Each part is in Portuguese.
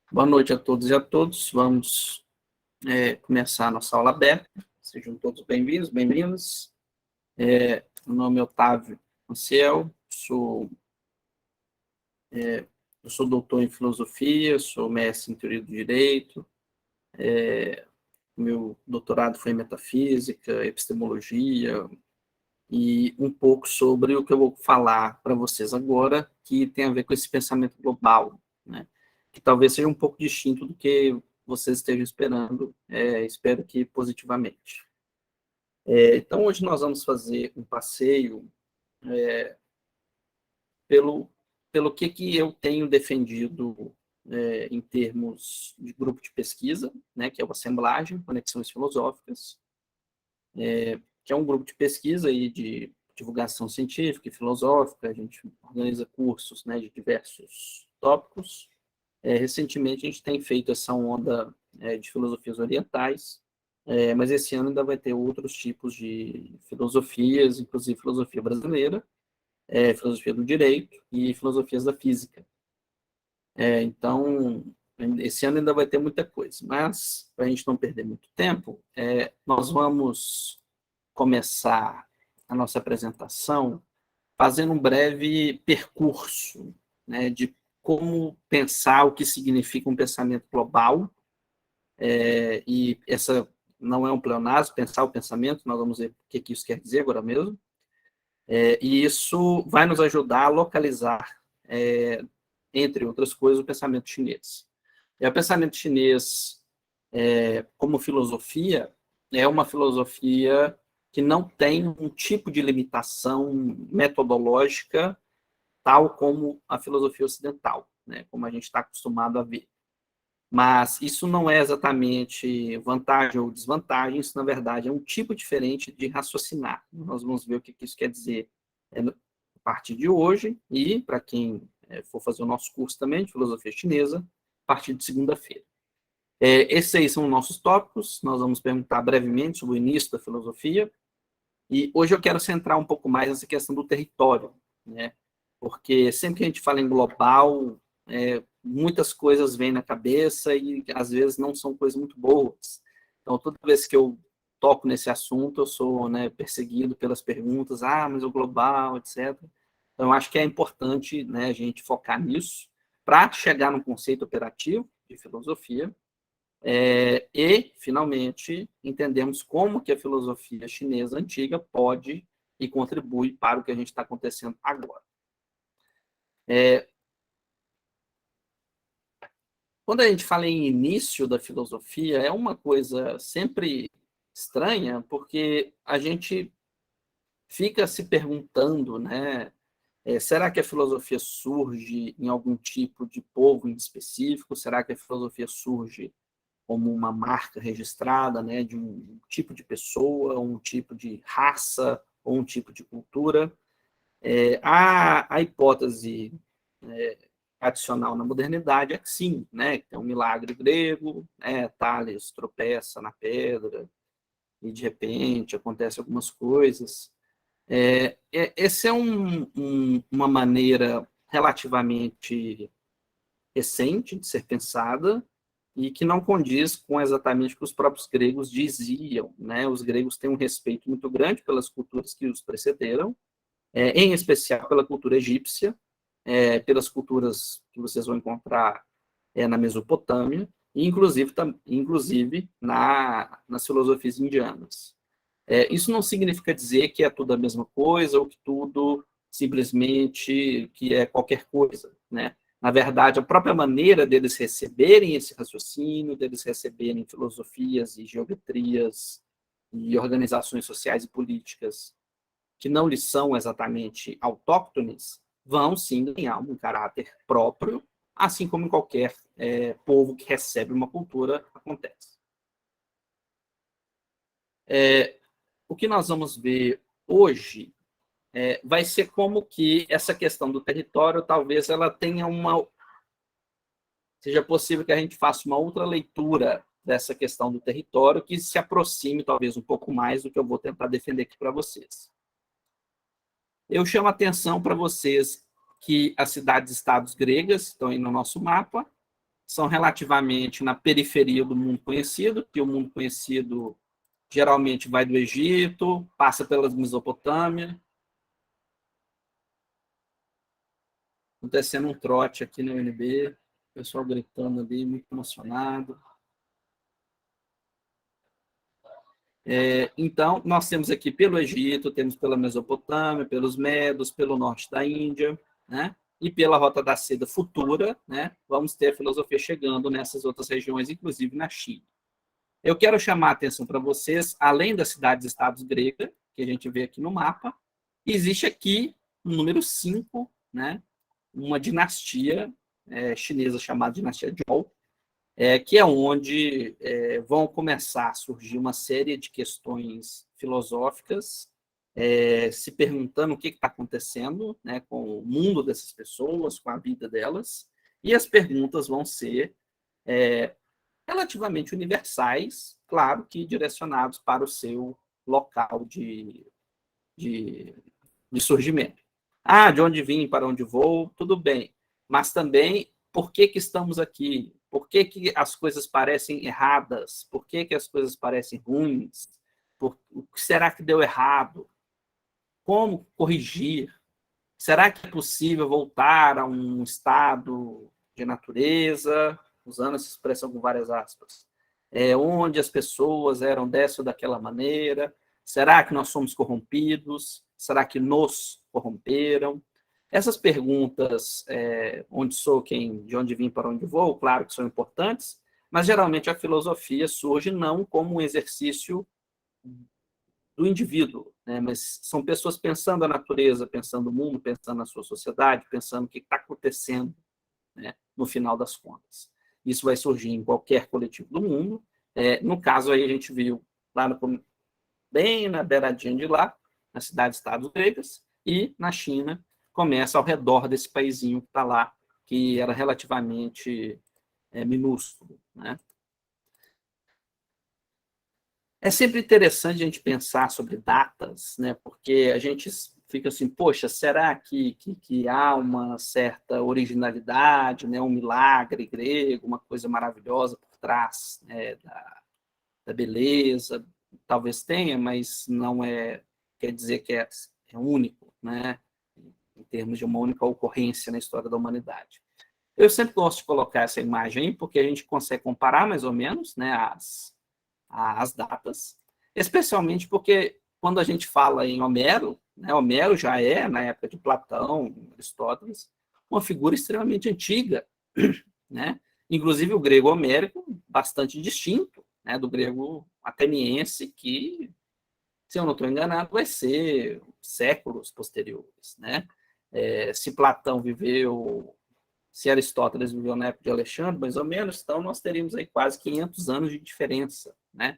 Boa noite a todos e a todos. Vamos começar a nossa aula aberta. Sejam todos bem-vindos, bem-vindas. Meu nome é Otávio Maciel, eu sou doutor em filosofia, sou mestre em teoria do direito, meu doutorado foi em metafísica, epistemologia, e um pouco sobre o que eu vou falar para vocês agora, que tem a ver com esse pensamento global, né? Que talvez seja um pouco distinto do que vocês estejam esperando, espero que positivamente. Então, hoje nós vamos fazer um passeio pelo, pelo que eu tenho defendido em termos de grupo de pesquisa, né, que é o Assemblagem, Conexões Filosóficas, que é um grupo de pesquisa e de divulgação científica e filosófica. A gente organiza cursos, né, de diversos tópicos. Recentemente, a gente tem feito essa onda de filosofias orientais, mas esse ano ainda vai ter outros tipos de filosofias, inclusive filosofia brasileira, filosofia do direito e filosofias da física. Então, esse ano ainda vai ter muita coisa, mas, para a gente não perder muito tempo, nós vamos começar a nossa apresentação fazendo um breve percurso, né, de como pensar o que significa um pensamento global, e essa não é um pleonasmo, pensar o pensamento, nós vamos ver o que isso quer dizer agora mesmo, e isso vai nos ajudar a localizar, entre outras coisas, o pensamento chinês. E o pensamento chinês, como filosofia, é uma filosofia que não tem um tipo de limitação metodológica tal como a filosofia ocidental, né, como a gente está acostumado a ver. Mas isso não é exatamente vantagem ou desvantagem, isso, na verdade, é um tipo diferente de raciocinar. Nós vamos ver o que isso quer dizer a partir de hoje e, para quem for fazer o nosso curso também de filosofia chinesa, a partir de segunda-feira. Esses aí são os nossos tópicos, nós vamos perguntar brevemente sobre o início da filosofia, e hoje eu quero centrar um pouco mais nessa questão do território, né? Porque sempre que a gente fala em global, muitas coisas vêm na cabeça e às vezes não são coisas muito boas. Então, toda vez que eu toco nesse assunto, eu sou, né, perseguido pelas perguntas, mas o global, etc. Então, eu acho que é importante, né, a gente focar nisso para chegar num conceito operativo de filosofia, e, finalmente, entendemos como que a filosofia chinesa antiga pode e contribui para o que a gente está acontecendo agora. Quando a gente fala em início da filosofia, é uma coisa sempre estranha, porque a gente fica se perguntando, né? Será que a filosofia surge em algum tipo de povo em específico? Será que a filosofia surge como uma marca registrada, né, de um tipo de pessoa, um tipo de raça ou um tipo de cultura? Há a hipótese adicional na modernidade é que sim, né, que é um milagre grego, né, Tales tropeça na pedra e de repente acontece algumas coisas. Essa é uma maneira relativamente recente de ser pensada e que não condiz com exatamente o que os próprios gregos diziam, né? Os gregos têm um respeito muito grande pelas culturas que os precederam, em especial pela cultura egípcia, pelas culturas que vocês vão encontrar na Mesopotâmia, e inclusive nas filosofias indianas. Isso não significa dizer que é tudo a mesma coisa ou que tudo simplesmente que é qualquer coisa, né? Na verdade, a própria maneira deles receberem esse raciocínio, deles receberem filosofias e geometrias e organizações sociais e políticas que não lhes são exatamente autóctones, vão sim ganhar um caráter próprio, assim como em qualquer povo que recebe uma cultura acontece. O que nós vamos ver hoje vai ser como que essa questão do território, talvez ela tenha seja possível que a gente faça uma outra leitura dessa questão do território que se aproxime talvez um pouco mais do que eu vou tentar defender aqui para vocês. Eu chamo a atenção para vocês que as cidades-estados gregas estão aí no nosso mapa, são relativamente na periferia do mundo conhecido, que o mundo conhecido geralmente vai do Egito, passa pela Mesopotâmia. Acontecendo um trote aqui na UNB, o pessoal gritando ali, muito emocionado. Então, nós temos aqui pelo Egito, temos pela Mesopotâmia, pelos Medos, pelo norte da Índia, né? E pela Rota da Seda futura, né? Vamos ter a filosofia chegando nessas outras regiões, inclusive na China. Eu quero chamar a atenção para vocês, além das cidades-estados gregas, que a gente vê aqui no mapa, existe aqui o número 5, né? Uma dinastia chinesa chamada dinastia Zhou, que é onde vão começar a surgir uma série de questões filosóficas, se perguntando o que está acontecendo, né, com o mundo dessas pessoas, com a vida delas, e as perguntas vão ser relativamente universais, claro que direcionados para o seu local de surgimento. De onde vim, para onde vou, tudo bem, mas também por que estamos aqui? Por que as coisas parecem erradas? Por que as coisas parecem ruins? O que será que deu errado? Como corrigir? Será que é possível voltar a um estado de natureza, usando essa expressão com várias aspas, onde as pessoas eram dessa ou daquela maneira? Será que nós somos corrompidos? Será que nos corromperam? Essas perguntas, onde sou, de onde vim, para onde vou, claro que são importantes, mas geralmente a filosofia surge não como um exercício do indivíduo, né? Mas são pessoas pensando a natureza, pensando o mundo, pensando na sua sociedade, pensando o que está acontecendo, né, no final das contas. Isso vai surgir em qualquer coletivo do mundo. No caso, aí a gente viu lá bem na beiradinha de lá, na cidade-estados gregas, e na China começa ao redor desse paizinho que está lá, que era relativamente minúsculo, né? É sempre interessante a gente pensar sobre datas, né? Porque a gente fica assim, poxa, será que há uma certa originalidade, né? Um milagre grego, uma coisa maravilhosa por trás, né? da beleza? Talvez tenha, mas não quer dizer que é único, né? Em termos de uma única ocorrência na história da humanidade. Eu sempre gosto de colocar essa imagem aí, porque a gente consegue comparar mais ou menos, né, as datas, especialmente porque quando a gente fala em Homero, né, Homero já na época de Platão, Aristóteles, uma figura extremamente antiga, né? Inclusive o grego homérico bastante distinto, né, do grego ateniense, que, se eu não estou enganado, vai ser séculos posteriores, né? Se Platão viveu, se Aristóteles viveu na época de Alexandre, mais ou menos, então nós teríamos aí quase 500 anos de diferença, né?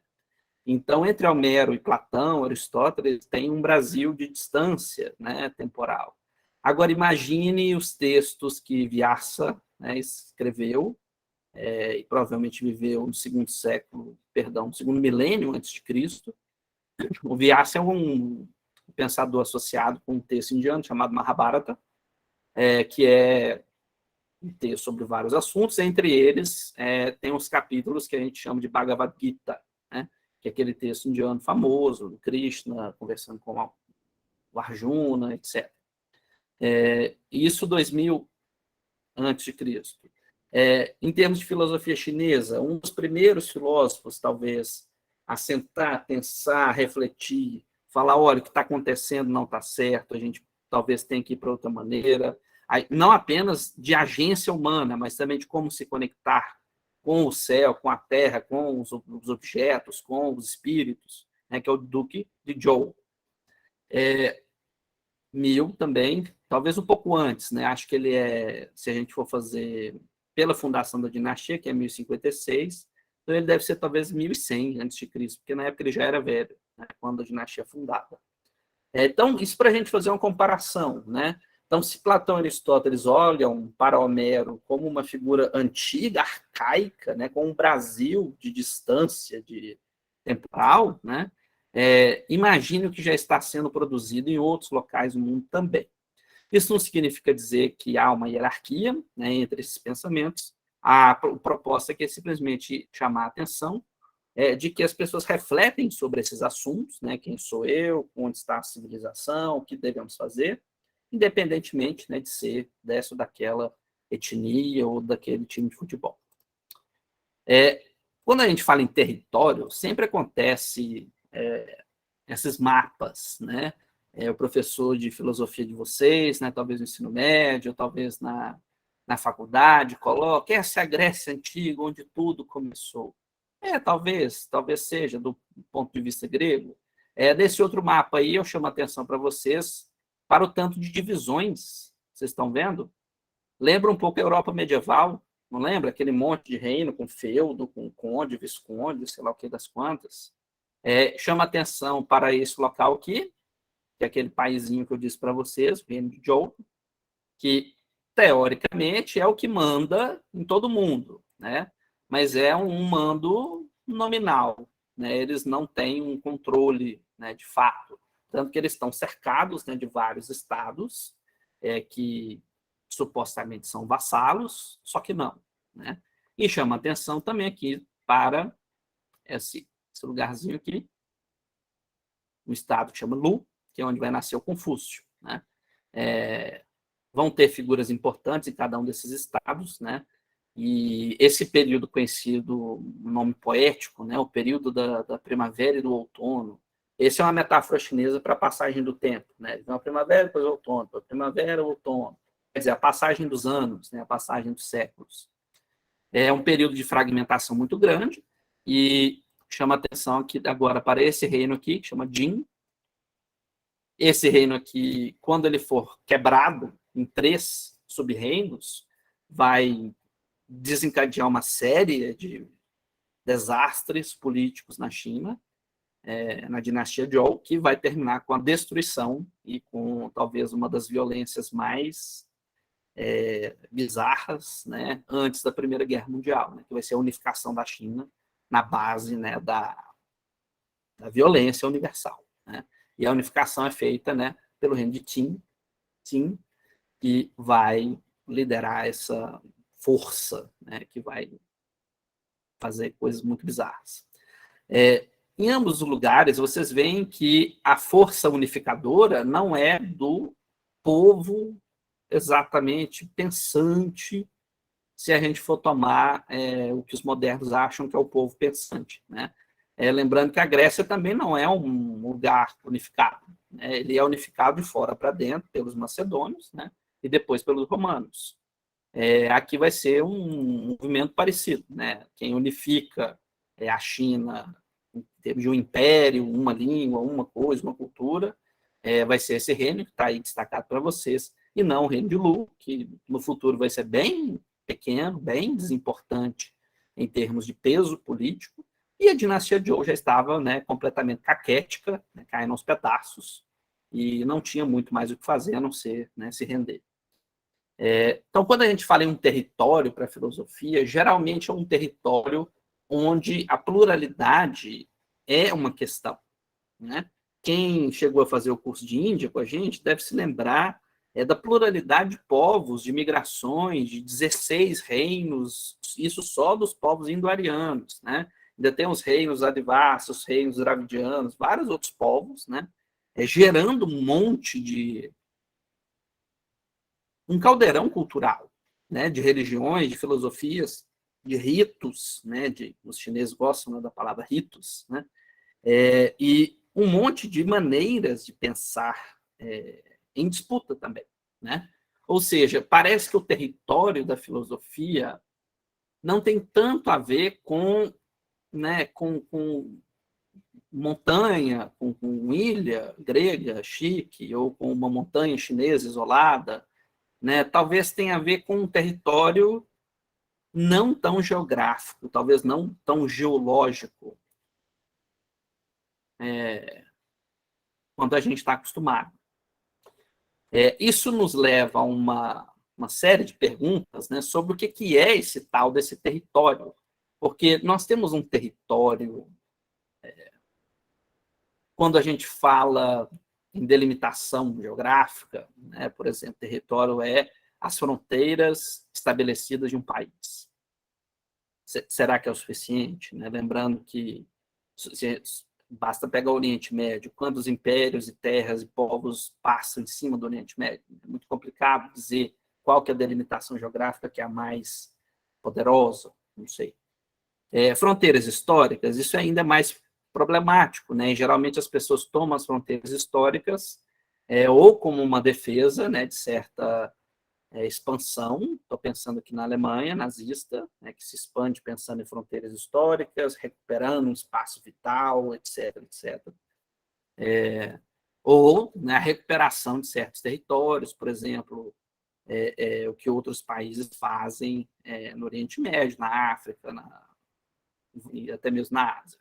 Então, entre Homero e Platão, Aristóteles, tem um Brasil de distância, né, temporal. Agora, imagine os textos que Vyasa, né, escreveu, e provavelmente viveu no segundo século, perdão, no segundo milênio antes de Cristo. O Vyasa é um pensador associado com um texto indiano chamado Mahabharata, que é um texto sobre vários assuntos, entre eles tem os capítulos que a gente chama de Bhagavad Gita, né? Que é aquele texto indiano famoso, do Krishna conversando com o Arjuna, etc. Isso 2000 antes de Cristo. Em termos de filosofia chinesa, um dos primeiros filósofos, talvez, a sentar, pensar, refletir, falar, olha, o que está acontecendo não está certo, a gente talvez tenha que ir para outra maneira, não apenas de agência humana, mas também de como se conectar com o céu, com a terra, com os objetos, com os espíritos, né, que é o Duque de Zhou. 1000 também, talvez um pouco antes, né? Acho que ele se a gente for fazer pela fundação da dinastia, que é 1056, então ele deve ser talvez 1100 antes de Cristo, porque na época ele já era velho, né, quando a dinastia é fundada. Então, isso para a gente fazer uma comparação, né? Então, se Platão e Aristóteles olham para Homero como uma figura antiga, arcaica, né, com um Brasil de distância temporal, né? Imagine o que já está sendo produzido em outros locais do mundo também. Isso não significa dizer que há uma hierarquia, né, entre esses pensamentos. A proposta aqui é simplesmente chamar a atenção de que as pessoas refletem sobre esses assuntos, né? Quem sou eu, onde está a civilização, o que devemos fazer, independentemente, né, de ser dessa ou daquela etnia ou daquele time de futebol. Quando a gente fala em território, sempre acontece esses mapas, né? O professor de filosofia de vocês, né, talvez no ensino médio, talvez na faculdade, coloca essa é a Grécia Antiga, onde tudo começou. Talvez seja, do ponto de vista grego. Desse outro mapa aí, eu chamo a atenção para vocês para o tanto de divisões, vocês estão vendo? Lembra um pouco a Europa medieval, não lembra? Aquele monte de reino com feudo, com conde, visconde, sei lá o que das quantas. Chama atenção para esse local aqui, que é aquele paizinho que eu disse para vocês, o reino de Jogo, que teoricamente é o que manda em todo mundo, né? Mas é um mando nominal, né? Eles não têm um controle, né, de fato, tanto que eles estão cercados, né, de vários estados que supostamente são vassalos, só que não, né? E chama atenção também aqui para esse lugarzinho aqui, um estado que chama Lu, que é onde vai nascer o Confúcio, né? Vão ter figuras importantes em cada um desses estados, né? E esse período conhecido, nome poético, né? O período da primavera e do outono, esse é uma metáfora chinesa para a passagem do tempo, né? Então, a primavera, depois o outono, a primavera, o outono. Quer dizer, a passagem dos anos, né? A passagem dos séculos. É um período de fragmentação muito grande e chama atenção aqui agora para esse reino aqui, que chama Jin. Esse reino aqui, quando ele for quebrado em 3 sub-reinos, vai desencadear uma série de desastres políticos na China, na dinastia Zhou, que vai terminar com a destruição e com talvez uma das violências mais bizarras, né, antes da Primeira Guerra Mundial, né, que vai ser a unificação da China na base, né, da violência universal, né? E a unificação é feita, né, pelo reino de Qin, que vai liderar essa força, né, que vai fazer coisas muito bizarras. Em ambos os lugares, vocês veem que a força unificadora não é do povo exatamente pensante, se a gente for tomar o que os modernos acham que é o povo pensante, né? Lembrando que a Grécia também não é um lugar unificado, né? Ele é unificado de fora para dentro pelos macedônios, né? E depois pelos romanos. Aqui vai ser um movimento parecido, né? Quem unifica a China em termos de um império, uma língua, uma coisa, uma cultura, vai ser esse reino que está aí destacado para vocês, e não o reino de Lu, que no futuro vai ser bem pequeno, bem desimportante em termos de peso político, e a dinastia Zhou já estava, né, completamente caquética, né, caindo aos pedaços, e não tinha muito mais o que fazer a não ser, né, se render. Então, quando a gente fala em um território para a filosofia, geralmente é um território onde a pluralidade é uma questão, né? Quem chegou a fazer o curso de Índia com a gente deve se lembrar da pluralidade de povos, de migrações, de 16 reinos, isso só dos povos indo-arianos, né? Ainda tem os reinos adivasos, os reinos dravidianos, vários outros povos, né? Gerando um monte de um caldeirão cultural, né, de religiões, de filosofias, de ritos, né, os chineses gostam, né, da palavra ritos, né, e um monte de maneiras de pensar em disputa também, né? Ou seja, parece que o território da filosofia não tem tanto a ver com, né, com montanha, com ilha grega chique, ou com uma montanha chinesa isolada, né? Talvez tenha a ver com um território não tão geográfico, talvez não tão geológico, quanto a gente está acostumado. Isso nos leva a uma série de perguntas, né, sobre o que é esse tal desse território. Porque nós temos um território, quando a gente fala em delimitação geográfica, né, por exemplo, território é as fronteiras estabelecidas de um país. será que é o suficiente? Né? Lembrando que basta pegar o Oriente Médio, quantos impérios e terras e povos passam em cima do Oriente Médio. É muito complicado dizer qual que é a delimitação geográfica que é a mais poderosa, não sei. Fronteiras históricas, isso ainda é mais problemático, né? E, geralmente as pessoas tomam as fronteiras históricas ou como uma defesa, né, de certa expansão. Estou pensando aqui na Alemanha nazista, né, que se expande pensando em fronteiras históricas, recuperando um espaço vital, etc, etc. Ou né, a recuperação de certos territórios, por exemplo, o que outros países fazem no Oriente Médio, na África, e até mesmo na Ásia.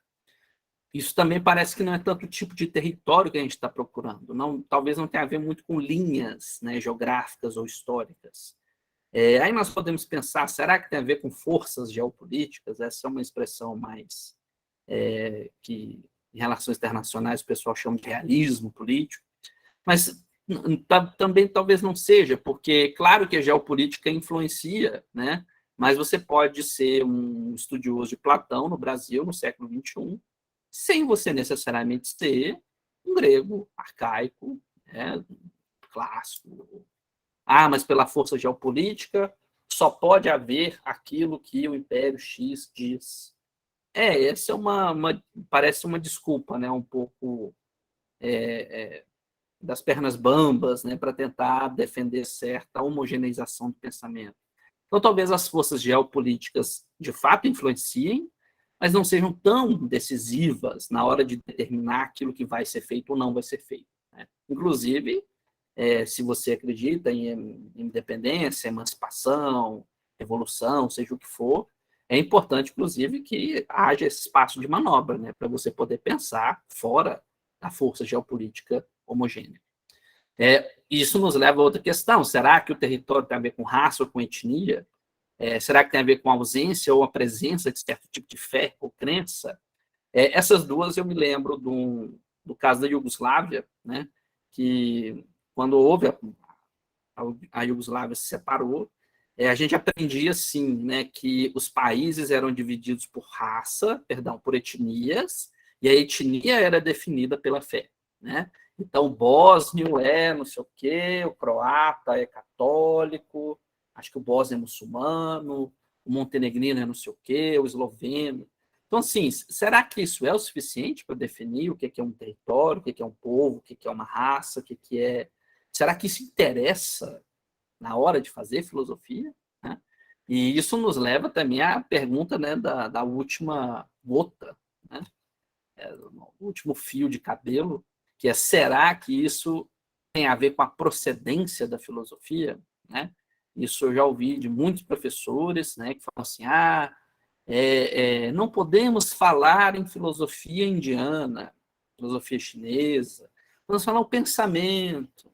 Isso também parece que não é tanto o tipo de território que a gente está procurando. Não, talvez não tenha a ver muito com linhas, né, geográficas ou históricas. Aí nós podemos pensar, será que tem a ver com forças geopolíticas? Essa é uma expressão mais que em relações internacionais o pessoal chama de realismo político. Mas também talvez não seja, porque claro que a geopolítica influencia, né? Mas você pode ser um estudioso de Platão no Brasil, no século XXI, sem você necessariamente ser um grego arcaico, né, clássico. Mas pela força geopolítica só pode haver aquilo que o Império X diz. Essa é parece uma desculpa, né, um pouco das pernas bambas, né, para tentar defender certa homogeneização do pensamento. Então, talvez as forças geopolíticas de fato influenciem, mas não sejam tão decisivas na hora de determinar aquilo que vai ser feito ou não vai ser feito. Né? Inclusive, se você acredita em independência, emancipação, evolução, seja o que for, é importante, inclusive, que haja esse espaço de manobra, né, para você poder pensar fora da força geopolítica homogênea. Isso nos leva a outra questão. Será que o território tem a ver com raça ou com etnia? Será que tem a ver com a ausência ou a presença de certo tipo de fé ou crença? Essas duas eu me lembro do caso da Iugoslávia, né, que quando houve a Iugoslávia se separou, a gente aprendia, sim, né, que os países eram divididos por raça, perdão, por etnias, e a etnia era definida pela fé. Né? Então, o bósnio não sei o quê, o croata é católico, acho que o bósnio é muçulmano, o montenegrino é não sei o quê, o esloveno. Então, assim, será que isso é o suficiente para definir o que é um território, o que é um povo, o que é uma raça, o que é... Será que isso interessa na hora de fazer filosofia? Né? E isso nos leva também à pergunta, né, da última gota, né? O último fio de cabelo, que é: será que isso tem a ver com a procedência da filosofia? Né? Isso eu já ouvi de muitos professores, né, que falam assim: não podemos falar em filosofia indiana, filosofia chinesa, vamos falar o pensamento,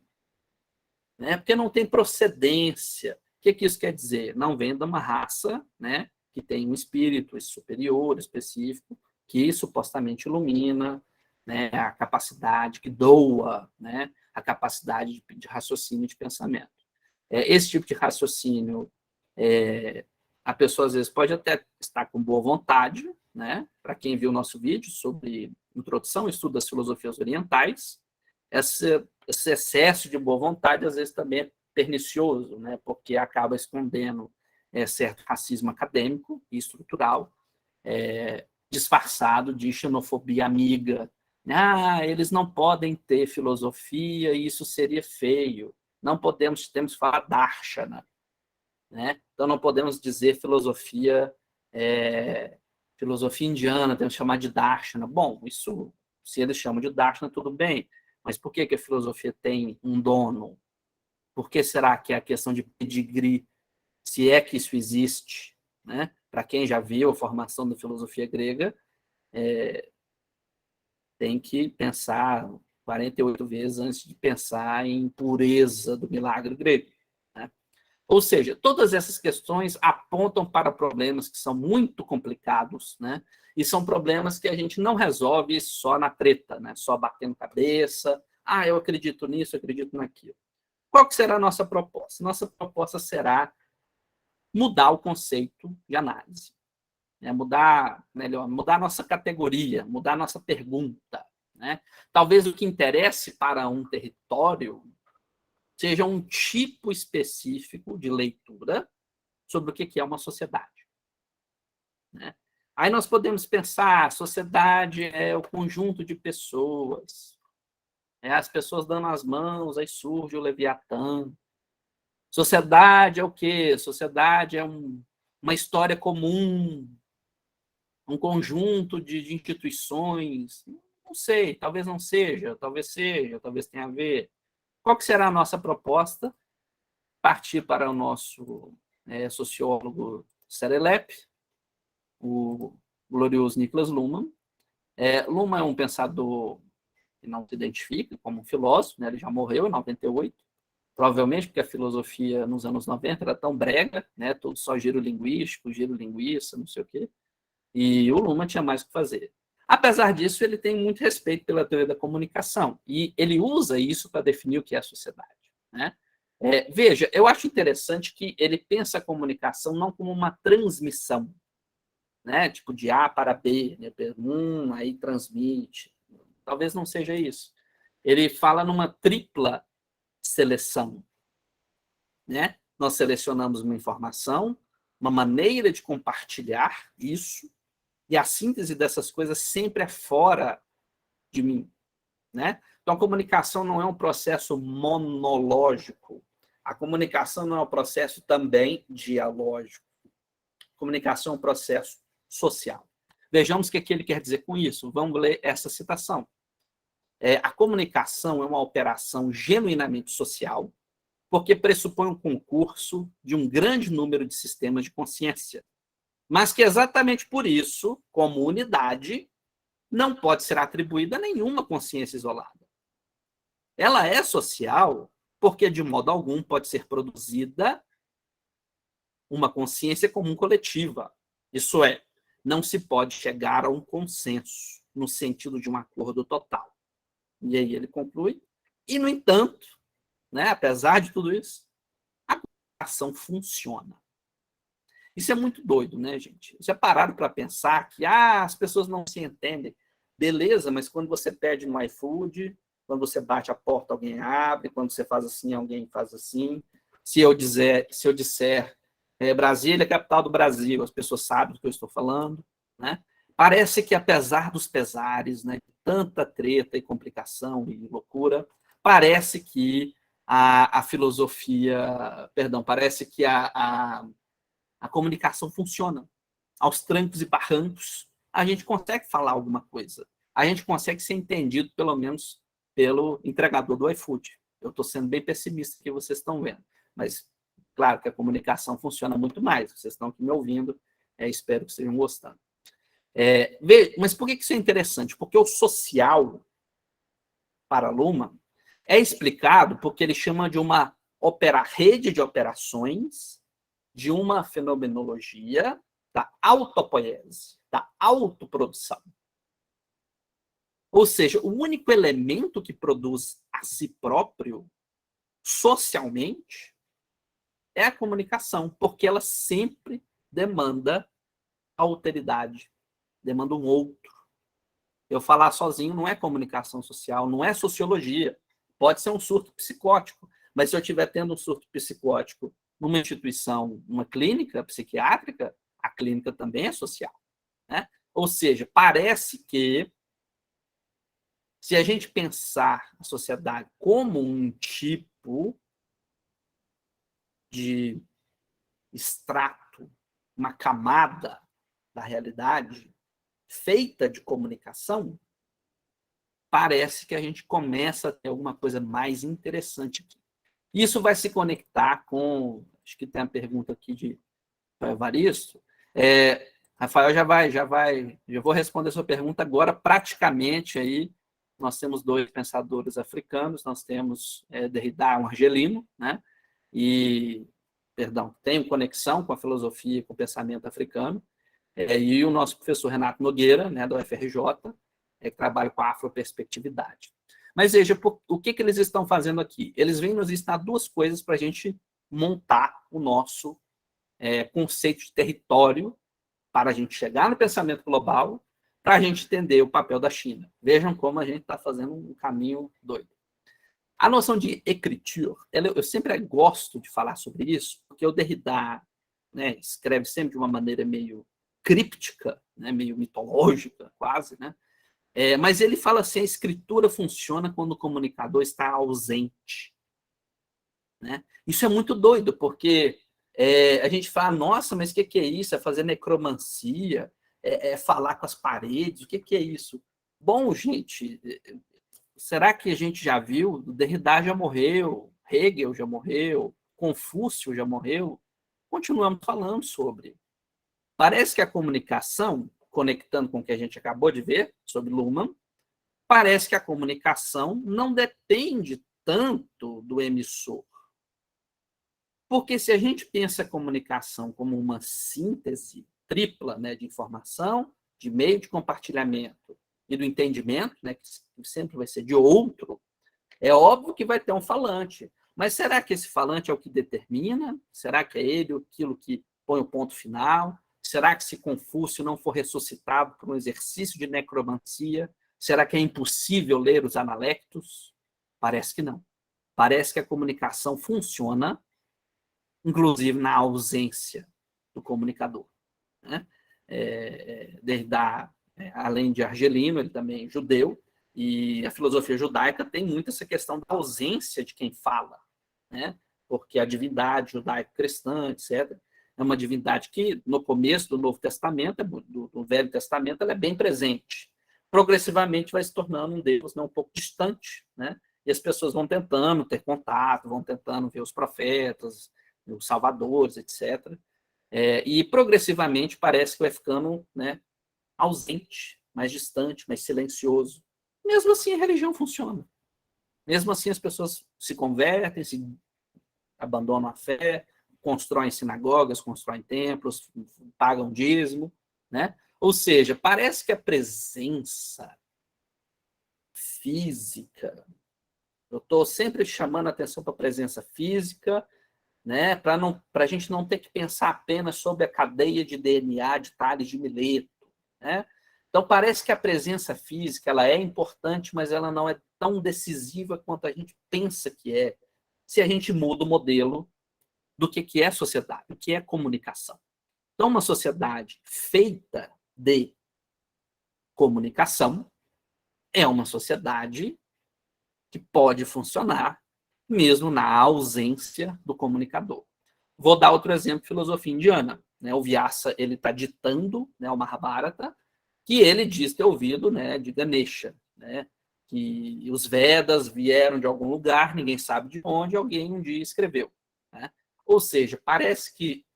né, porque não tem procedência. O que isso quer dizer? Não vem de uma raça, né, que tem um espírito superior, específico, que supostamente ilumina, né, a capacidade, que doa, né, a capacidade de raciocínio e de pensamento. Esse tipo de raciocínio, a pessoa às vezes pode até estar com boa vontade, né? Para quem viu o nosso vídeo sobre introdução e estudo das filosofias orientais, esse excesso de boa vontade às vezes também é pernicioso, né? Porque acaba escondendo certo racismo acadêmico e estrutural, disfarçado de xenofobia amiga. Eles não podem ter filosofia e isso seria feio. Não podemos, temos que falar darshana, né? Então não podemos dizer filosofia indiana, temos que chamar de darshana. Bom, isso, se eles chamam de darshana, tudo bem, mas por que a filosofia tem um dono? Por que será que é a questão de pedigree, se é que isso existe? Né? Para quem já viu a formação da filosofia grega, tem que pensar 48 vezes antes de pensar em pureza do milagre grego. Né? Ou seja, todas essas questões apontam para problemas que são muito complicados, né? E são problemas que a gente não resolve só na treta, né? Só batendo cabeça. Eu acredito nisso, eu acredito naquilo. Qual que será a nossa proposta? Nossa proposta será mudar o conceito de análise. né? Mudar a nossa categoria, mudar a nossa pergunta, né? Talvez o que interesse para um território seja um tipo específico de leitura sobre o que é uma sociedade, né? Aí nós podemos pensar, a sociedade é o conjunto de pessoas, as pessoas dando as mãos, aí surge o Leviatã. Sociedade é o quê? Sociedade é uma história comum, um conjunto de instituições. Não sei, talvez não seja, talvez tenha a ver. Qual que será a nossa proposta? Partir para o nosso sociólogo serelepe, o glorioso Niklas Luhmann. Luhmann é um pensador que não se identifica como um filósofo, né? Ele já morreu em 98, provavelmente porque a filosofia nos anos 90 era tão brega, né? Tudo só giro linguístico, giro linguista, não sei o quê. E o Luhmann tinha mais o que fazer. Apesar disso, ele tem muito respeito pela teoria da comunicação e ele usa isso para definir o que é a sociedade, né? Veja, eu acho interessante que ele pensa a comunicação não como uma transmissão, né? Tipo de A para B, né? Aí transmite. Talvez não seja isso. Ele fala numa tripla seleção, né? Nós selecionamos uma informação, uma maneira de compartilhar isso, e a síntese dessas coisas sempre é fora de mim, né? Então, a comunicação não é um processo monológico. A comunicação não é um processo também dialógico. A comunicação é um processo social. Vejamos o que ele quer dizer com isso. Vamos ler essa citação. A comunicação é uma operação genuinamente social, porque pressupõe um concurso de um grande número de sistemas de consciência, mas que exatamente por isso, como unidade, não pode ser atribuída a nenhuma consciência isolada. Ela é social porque, de modo algum, pode ser produzida uma consciência comum coletiva. Isso é, não se pode chegar a um consenso no sentido de um acordo total. E aí ele conclui, e, no entanto, né, apesar de tudo isso, a comunicação funciona. Isso é muito doido, né, gente? Já pararam para pensar que as pessoas não se entendem. Beleza, mas quando você pede no iFood, quando você bate a porta, alguém abre, quando você faz assim, alguém faz assim. Se eu disser Brasília é a capital do Brasil, as pessoas sabem do que eu estou falando, né? Parece que, apesar dos pesares, né, tanta treta e complicação e loucura, parece que a filosofia, parece que a comunicação funciona. Aos trancos e barrancos, a gente consegue falar alguma coisa. A gente consegue ser entendido, pelo menos, pelo entregador do iFood. Eu estou sendo bem pessimista que vocês estão vendo. Mas, claro que a comunicação funciona muito mais. Vocês estão aqui me ouvindo, espero que estejam gostando. Mas por que isso é interessante? Porque o social, para Luhmann, é explicado porque ele chama de uma rede de operações de uma fenomenologia da autopoiese, da autoprodução. Ou seja, o único elemento que produz a si próprio socialmente é a comunicação, porque ela sempre demanda alteridade, demanda um outro. Eu falar sozinho não é comunicação social, não é sociologia. Pode ser um surto psicótico, mas se eu estiver tendo um surto psicótico numa instituição, uma clínica psiquiátrica, a clínica também é social, né? Ou seja, parece que se a gente pensar a sociedade como um tipo de extrato, uma camada da realidade feita de comunicação, parece que a gente começa a ter alguma coisa mais interessante aqui. Isso vai se conectar com, acho que tem a pergunta aqui de Evaristo. Rafael já vou responder a sua pergunta agora. Praticamente aí nós temos dois pensadores africanos, nós temos Derrida, um argelino, né? Tem conexão com a filosofia e com o pensamento africano, e o nosso professor Renato Nogueira, né, da UFRJ, que trabalha com a afroperspectividade. Mas veja, o que eles estão fazendo aqui? Eles vêm nos ensinar duas coisas para a gente montar o nosso conceito de território para a gente chegar no pensamento global, para a gente entender o papel da China. Vejam como a gente está fazendo um caminho doido. A noção de écriture, eu sempre gosto de falar sobre isso, porque o Derrida, né, escreve sempre de uma maneira meio críptica, né, meio mitológica, quase, né? Mas ele fala assim, a escritura funciona quando o comunicador está ausente. Né? Isso é muito doido, porque a gente fala, nossa, mas o que é isso? É fazer necromancia? É falar com as paredes? O que é isso? Bom, gente, será que a gente já viu? Derrida já morreu, Hegel já morreu, Confúcio já morreu. Continuamos falando sobre. Parece que a comunicação, conectando com o que a gente acabou de ver sobre Luhmann, parece que a comunicação não depende tanto do emissor. Porque se a gente pensa a comunicação como uma síntese tripla, né, de informação, de meio de compartilhamento e do entendimento, né, que sempre vai ser de outro, é óbvio que vai ter um falante. Mas será que esse falante é o que determina? Será que é ele aquilo que põe o ponto final? Será que se Confúcio não for ressuscitado por um exercício de necromancia, será que é impossível ler os analectos? Parece que não. Parece que a comunicação funciona, inclusive na ausência do comunicador. Né? Derrida, além de argelino, ele também é judeu, e a filosofia judaica tem muito essa questão da ausência de quem fala, né? Porque a divindade judaico-cristã, etc., é uma divindade que, no começo do Novo Testamento, do Velho Testamento, ela é bem presente. Progressivamente vai se tornando um Deus, né, um pouco distante, né? E as pessoas vão tentando ter contato, vão tentando ver os profetas, os salvadores, etc. E progressivamente parece que vai ficando, né, ausente, mais distante, mais silencioso. Mesmo assim, a religião funciona. Mesmo assim, as pessoas se convertem, se abandonam a fé, constroem sinagogas, constroem templos, pagam dízimo, né? Ou seja, parece que a presença física, eu estou sempre chamando a atenção para a presença física, né? Para a gente não ter que pensar apenas sobre a cadeia de DNA de Tales de Mileto, né? Então, parece que a presença física ela é importante, mas ela não é tão decisiva quanto a gente pensa que é, se a gente muda o modelo do que é sociedade, o que é comunicação. Então, uma sociedade feita de comunicação é uma sociedade que pode funcionar mesmo na ausência do comunicador. Vou dar outro exemplo, filosofia indiana. Né? O Vyasa está ditando, né, o Mahabharata, que ele diz ter ouvido, né, de Ganesha, né, que os Vedas vieram de algum lugar, ninguém sabe de onde, alguém um dia escreveu. Né? Ou seja, parece que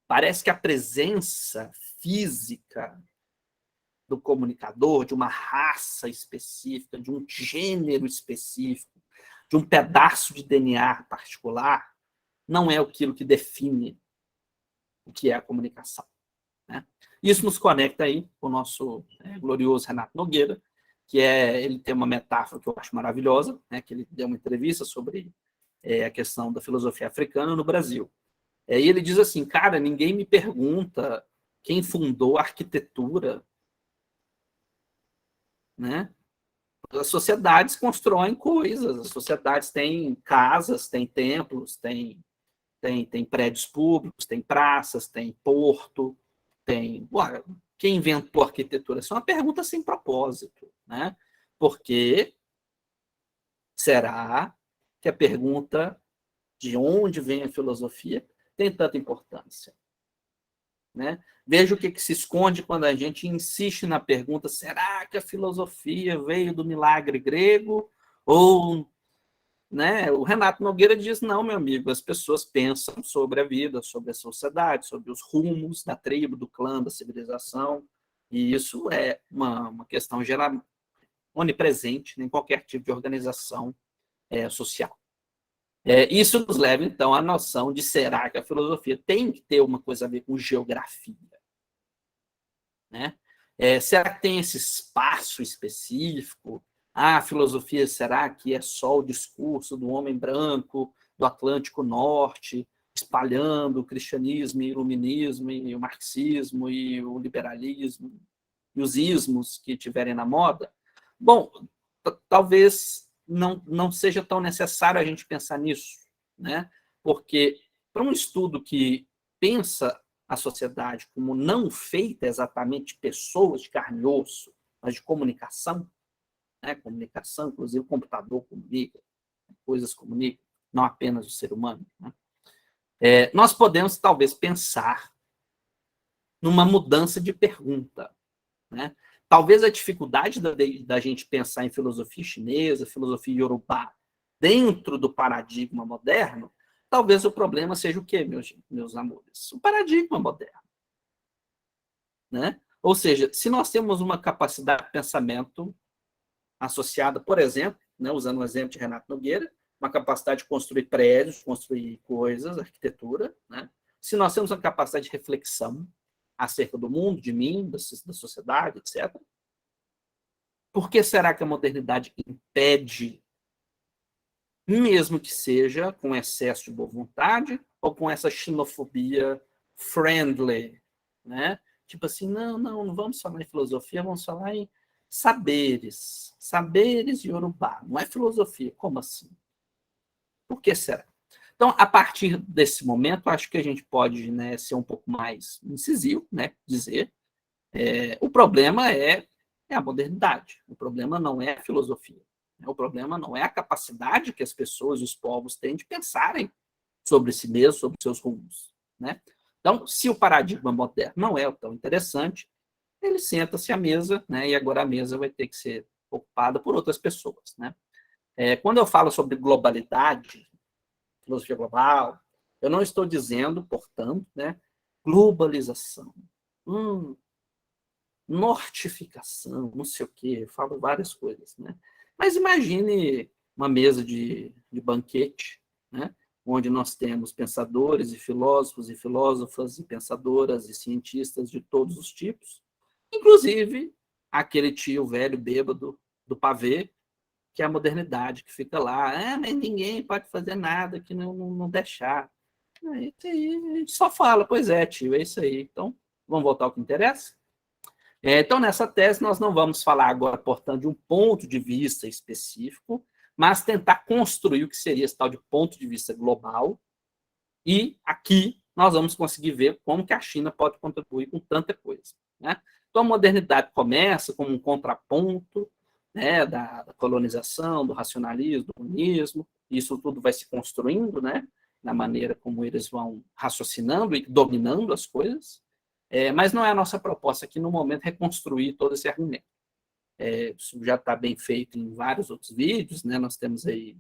a presença física do comunicador, de uma raça específica, de um gênero específico, de um pedaço de DNA particular, não é aquilo que define o que é a comunicação. Né? Isso nos conecta aí com o nosso glorioso Renato Nogueira, que ele tem uma metáfora que eu acho maravilhosa, né, que ele deu uma entrevista sobre a questão da filosofia africana no Brasil. E ele diz assim, cara, ninguém me pergunta quem fundou a arquitetura, né? As sociedades constroem coisas, as sociedades têm casas, têm templos, têm prédios públicos, tem praças, tem porto, tem... Ué, quem inventou a arquitetura? Isso é uma pergunta sem propósito, né? Porque será que a pergunta de onde vem a filosofia tem tanta importância? Né? Veja o que se esconde quando a gente insiste na pergunta: será que a filosofia veio do milagre grego? Ou, né, o Renato Nogueira diz: não, meu amigo, as pessoas pensam sobre a vida, sobre a sociedade, sobre os rumos da tribo, do clã, da civilização, e isso é uma questão geral, onipresente em qualquer tipo de organização social. Isso nos leva, então, à noção de será que a filosofia tem que ter uma coisa a ver com geografia? Né? Será que tem esse espaço específico? A filosofia, será que é só o discurso do homem branco, do Atlântico Norte? espalhando o cristianismo, e o iluminismo, e o marxismo, e o liberalismo, e os ismos que tiverem na moda. Bom, talvez não seja tão necessário a gente pensar nisso, né? Porque para um estudo que pensa a sociedade como não feita exatamente de pessoas de carne e osso, mas de comunicação, né? Comunicação, inclusive o computador comunica, coisas comunicam, não apenas o ser humano, né? Nós podemos talvez pensar numa mudança de pergunta, né? Talvez a dificuldade da gente pensar em filosofia chinesa, filosofia iorubá, dentro do paradigma moderno, talvez o problema seja o quê, meus amores? O paradigma moderno, né? Ou seja, se nós temos uma capacidade de pensamento associada, por exemplo, né, usando o exemplo de Renato Nogueira, uma capacidade de construir prédios, construir coisas, arquitetura, né? Se nós temos uma capacidade de reflexão acerca do mundo, de mim, da sociedade, etc., por que será que a modernidade impede, mesmo que seja com excesso de boa vontade ou com essa xenofobia friendly, né? Tipo assim, não vamos falar em filosofia, vamos falar em saberes, saberes iorubá, não é filosofia, como assim? Por que será? Então, a partir desse momento, acho que a gente pode, né, ser um pouco mais incisivo, né, dizer, o problema é a modernidade, o problema não é a filosofia, né? O problema não é a capacidade que as pessoas e os povos têm de pensarem sobre si mesmos, sobre seus rumos, né? Então, se o paradigma moderno não é tão interessante, ele senta-se à mesa, né, e agora a mesa vai ter que ser ocupada por outras pessoas, né? Quando eu falo sobre globalidade, filosofia global, eu não estou dizendo, portanto, né, globalização, nortificação, não sei o quê, eu falo várias coisas, né? Mas imagine uma mesa de banquete, né, onde nós temos pensadores e filósofos e filósofas e pensadoras e cientistas de todos os tipos, inclusive aquele tio velho bêbado do pavê, que é a modernidade, que fica lá, mas ninguém pode fazer nada que não deixar. Aí a gente só fala, pois é, tio, é isso aí. Então, vamos voltar ao que interessa? Então, nessa tese, nós não vamos falar agora, portanto, de um ponto de vista específico, mas tentar construir o que seria esse tal de ponto de vista global. E aqui nós vamos conseguir ver como que a China pode contribuir com tanta coisa, né? Então, a modernidade começa como um contraponto, né, da colonização, do racionalismo, do humanismo. Isso tudo vai se construindo, né, na maneira como eles vão raciocinando e dominando as coisas. Mas não é a nossa proposta aqui no momento reconstruir todo esse argumento. Isso já está bem feito em vários outros vídeos, né? Nós temos aí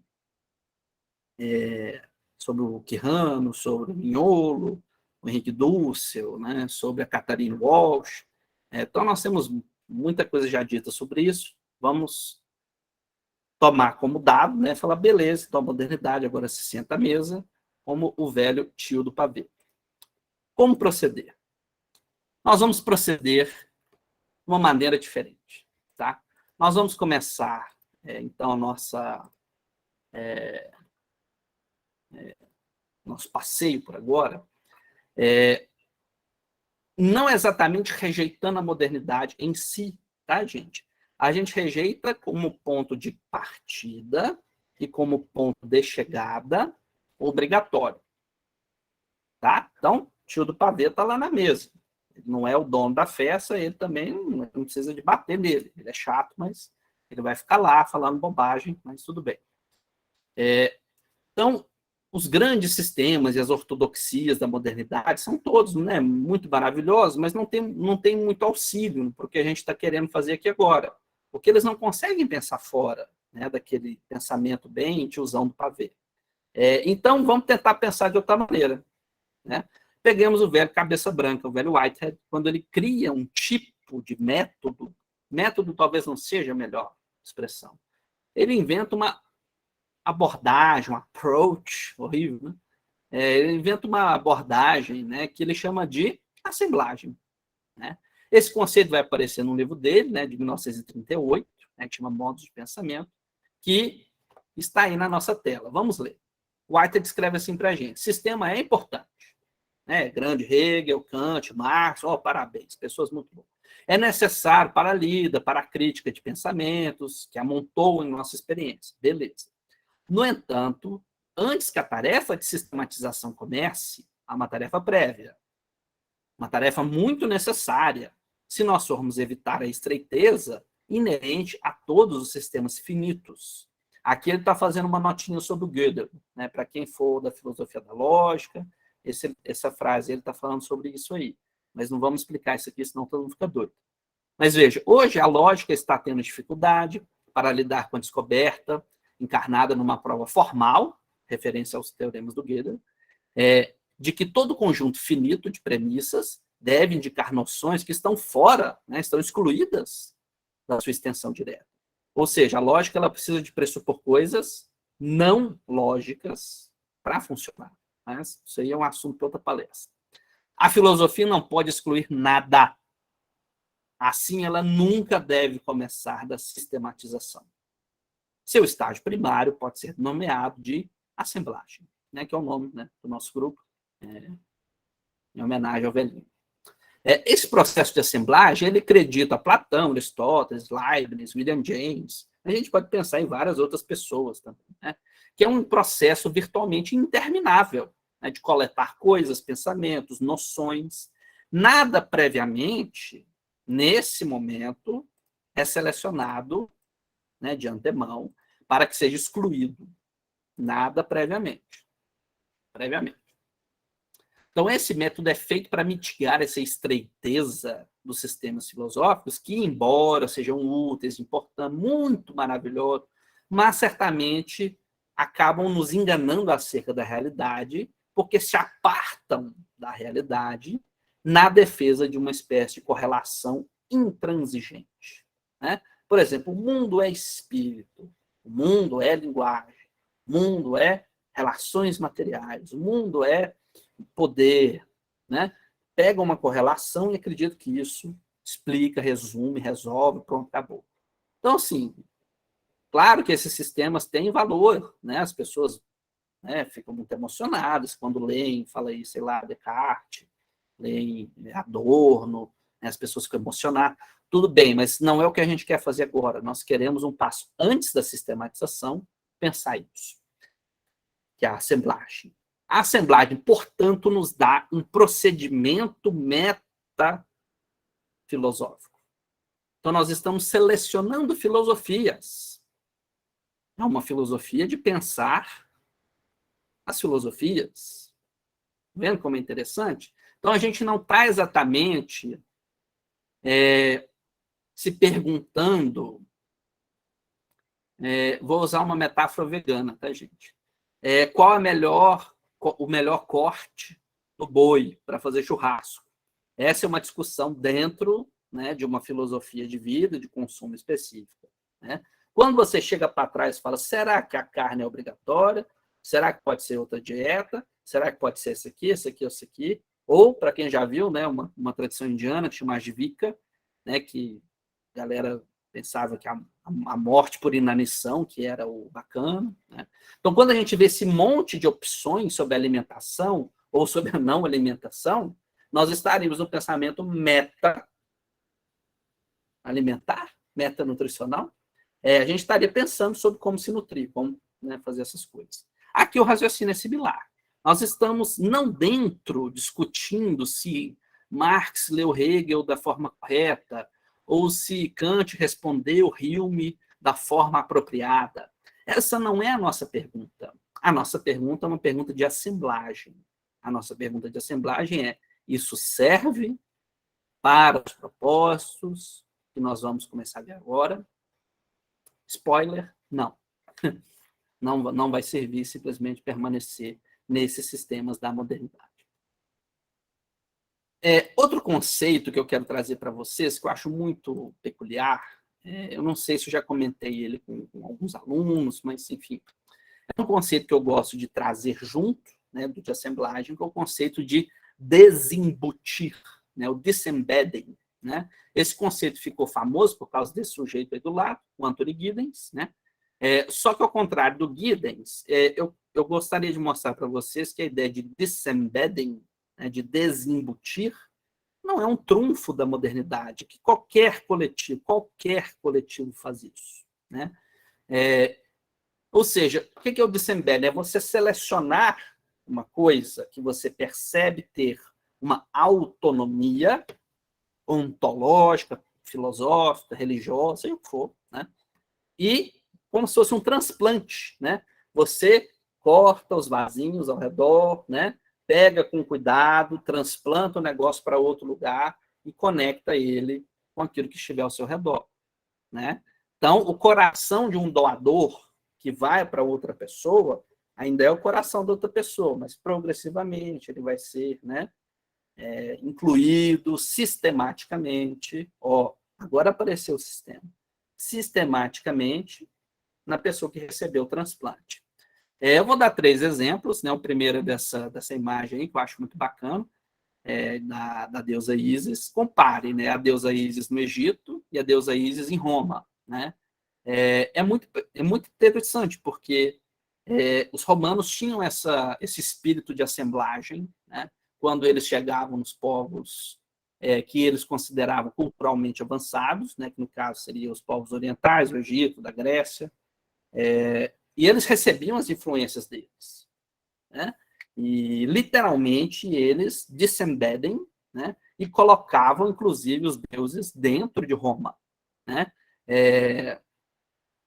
sobre o Quijano, sobre o Mignolo, o Henrique Dussel, né? Sobre a Catharine Walsh. Então, nós temos muita coisa já dita sobre isso. Vamos tomar como dado, né? Falar, beleza, então a modernidade agora se senta à mesa, como o velho tio do pavê. Como proceder? Nós vamos proceder de uma maneira diferente, tá? Nós vamos começar, então, nosso passeio por agora, não exatamente rejeitando a modernidade em si, tá, gente? A gente rejeita como ponto de partida e como ponto de chegada obrigatório, tá? Então, o tio do pavê está lá na mesa. Ele não é o dono da festa, ele também não precisa de bater nele. Ele é chato, mas ele vai ficar lá falando bobagem, mas tudo bem. Então, os grandes sistemas e as ortodoxias da modernidade são todos, né, muito maravilhosos, mas não tem muito auxílio para o que a gente está querendo fazer aqui agora, porque eles não conseguem pensar fora, né, daquele pensamento bem tiozão do pavê. Então, vamos tentar pensar de outra maneira, né? Peguemos o velho cabeça branca, o velho Whitehead, quando ele cria um tipo de método talvez não seja a melhor expressão, ele inventa uma abordagem, um approach, horrível, né? Ele inventa uma abordagem, né, que ele chama de assemblagem, né? Esse conceito vai aparecer no livro dele, né, de 1938, né, que chama Modos de Pensamento, que está aí na nossa tela. Vamos ler. Whitehead escreve assim para a gente: sistema é importante. Né? Grande Hegel, Kant, Marx, parabéns, pessoas muito boas. É necessário para a lida, para a crítica de pensamentos, que amontou em nossa experiência. Beleza. No entanto, antes que a tarefa de sistematização comece, há uma tarefa prévia, uma tarefa muito necessária, se nós formos evitar a estreiteza inerente a todos os sistemas finitos. Aqui ele está fazendo uma notinha sobre o Gödel, né? Para quem for da filosofia da lógica, essa frase ele está falando sobre isso aí. Mas não vamos explicar isso aqui, senão todo mundo fica doido. Mas veja, hoje a lógica está tendo dificuldade para lidar com a descoberta encarnada numa prova formal, referência aos teoremas do Gödel, de que todo conjunto finito de premissas deve indicar noções que estão fora, né, estão excluídas da sua extensão direta. Ou seja, a lógica ela precisa de pressupor coisas não lógicas para funcionar. Mas isso aí é um assunto para outra palestra. A filosofia não pode excluir nada. Assim, ela nunca deve começar da sistematização. Seu estágio primário pode ser nomeado de assemblagem, né, que é o nome, né, do nosso grupo, em homenagem ao velhinho. Esse processo de assemblagem, ele acredita Platão, Aristóteles, Leibniz, William James. A gente pode pensar em várias outras pessoas também, né, que é um processo virtualmente interminável, né, de coletar coisas, pensamentos, noções. Nada previamente, nesse momento, é selecionado, né, de antemão para que seja excluído. Nada previamente. Então, esse método é feito para mitigar essa estreiteza dos sistemas filosóficos, que, embora sejam úteis, importantes, muito maravilhosos, mas certamente acabam nos enganando acerca da realidade, porque se apartam da realidade na defesa de uma espécie de correlação intransigente. Né? Por exemplo, o mundo é espírito, o mundo é linguagem, o mundo é relações materiais, o mundo é poder, né? Pega uma correlação e acredita que isso explica, resume, resolve, pronto, acabou. Então, assim, claro que esses sistemas têm valor, né? As pessoas, né, ficam muito emocionadas quando leem, fala aí, sei lá, Descartes, leem Adorno, né? As pessoas ficam emocionadas. Tudo bem, mas não é o que a gente quer fazer agora. Nós queremos um passo antes da sistematização, pensar isso, que é a assemblagem. A assemblagem, portanto, nos dá um procedimento metafilosófico. Então, nós estamos selecionando filosofias. É uma filosofia de pensar as filosofias. Vendo como é interessante? Então, a gente não está exatamente se perguntando... vou usar uma metáfora vegana, tá, gente? Qual é o melhor corte do boi para fazer churrasco? Essa é uma discussão dentro, né, de uma filosofia de vida, de consumo específica. Né? Quando você chega para trás e fala, será que a carne é obrigatória? Será que pode ser outra dieta? Será que pode ser esse aqui, esse aqui, esse aqui? Ou, para quem já viu, né, uma tradição indiana que chama Ajivika, né, que a galera pensava que a morte por inanição, que era o bacana. Né? Então, quando a gente vê esse monte de opções sobre a alimentação ou sobre a não alimentação, nós estaríamos no pensamento meta-alimentar, meta-nutricional. A gente estaria pensando sobre como se nutrir, como, né, fazer essas coisas. Aqui o raciocínio é similar. Nós estamos não dentro discutindo se Marx leu Hegel da forma correta, ou se Kant respondeu Hume da forma apropriada. Essa não é a nossa pergunta. A nossa pergunta é uma pergunta de assemblagem. A nossa pergunta de assemblagem é: isso serve para os propósitos que nós vamos começar a ver agora? Spoiler, não. Não vai servir simplesmente permanecer nesses sistemas da modernidade. Outro conceito que eu quero trazer para vocês, que eu acho muito peculiar, eu não sei se eu já comentei ele com alguns alunos, mas, enfim, é um conceito que eu gosto de trazer junto, né, de assemblagem, que é o conceito de desembutir, né, o disembedding. Né? Esse conceito ficou famoso por causa desse sujeito aí do lado, o Anthony Giddens, né? Só que, ao contrário do Giddens, eu gostaria de mostrar para vocês que a ideia de disembedding, né, de desembutir, não é um trunfo da modernidade, que qualquer coletivo faz isso. Né? Ou seja, o que é o disembedding? É você selecionar uma coisa que você percebe ter uma autonomia ontológica, filosófica, religiosa, seja o que for, né? E como se fosse um transplante, né? Você corta os vasinhos ao redor, né? Pega com cuidado, transplanta o negócio para outro lugar e conecta ele com aquilo que estiver ao seu redor, né? Então, o coração de um doador que vai para outra pessoa ainda é o coração da outra pessoa, mas progressivamente ele vai ser, né, incluído sistematicamente. Agora apareceu o sistema. Sistematicamente na pessoa que recebeu o transplante. Eu vou dar 3 exemplos, né? O primeiro é dessa imagem aí, que eu acho muito bacana, da deusa Ísis. Compare, né, a deusa Ísis no Egito e a deusa Ísis em Roma. Né? É muito interessante, porque os romanos tinham esse espírito de assemblagem, né? Quando eles chegavam nos povos que eles consideravam culturalmente avançados, né? Que no caso seriam os povos orientais, o Egito, da Grécia, e eles recebiam as influências deles. Né? E, literalmente, eles disembeddem, né? E colocavam, inclusive, os deuses dentro de Roma. Né?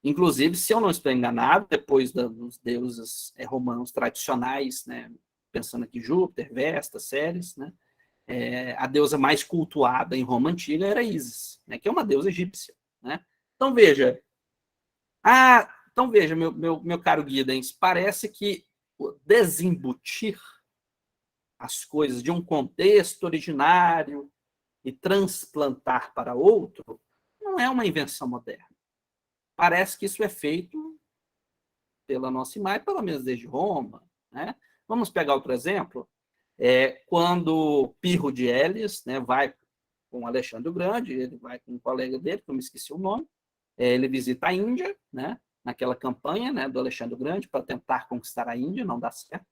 Inclusive, se eu não estou enganado, depois dos deuses romanos tradicionais, né? Pensando aqui Júpiter, Vesta, Ceres, né? A deusa mais cultuada em Roma antiga era Ísis, né? Que é uma deusa egípcia. Né? Então, veja, meu caro Giddens, parece que desembutir as coisas de um contexto originário e transplantar para outro não é uma invenção moderna. Parece que isso é feito pela nossa imagem, pelo menos desde Roma. Né? Vamos pegar outro exemplo. Quando Pirro de Élis, né, vai com Alexandre o Grande, ele vai com um colega dele, que eu me esqueci o nome, ele visita a Índia, né, naquela campanha, né, do Alexandre o Grande para tentar conquistar a Índia, não dá certo.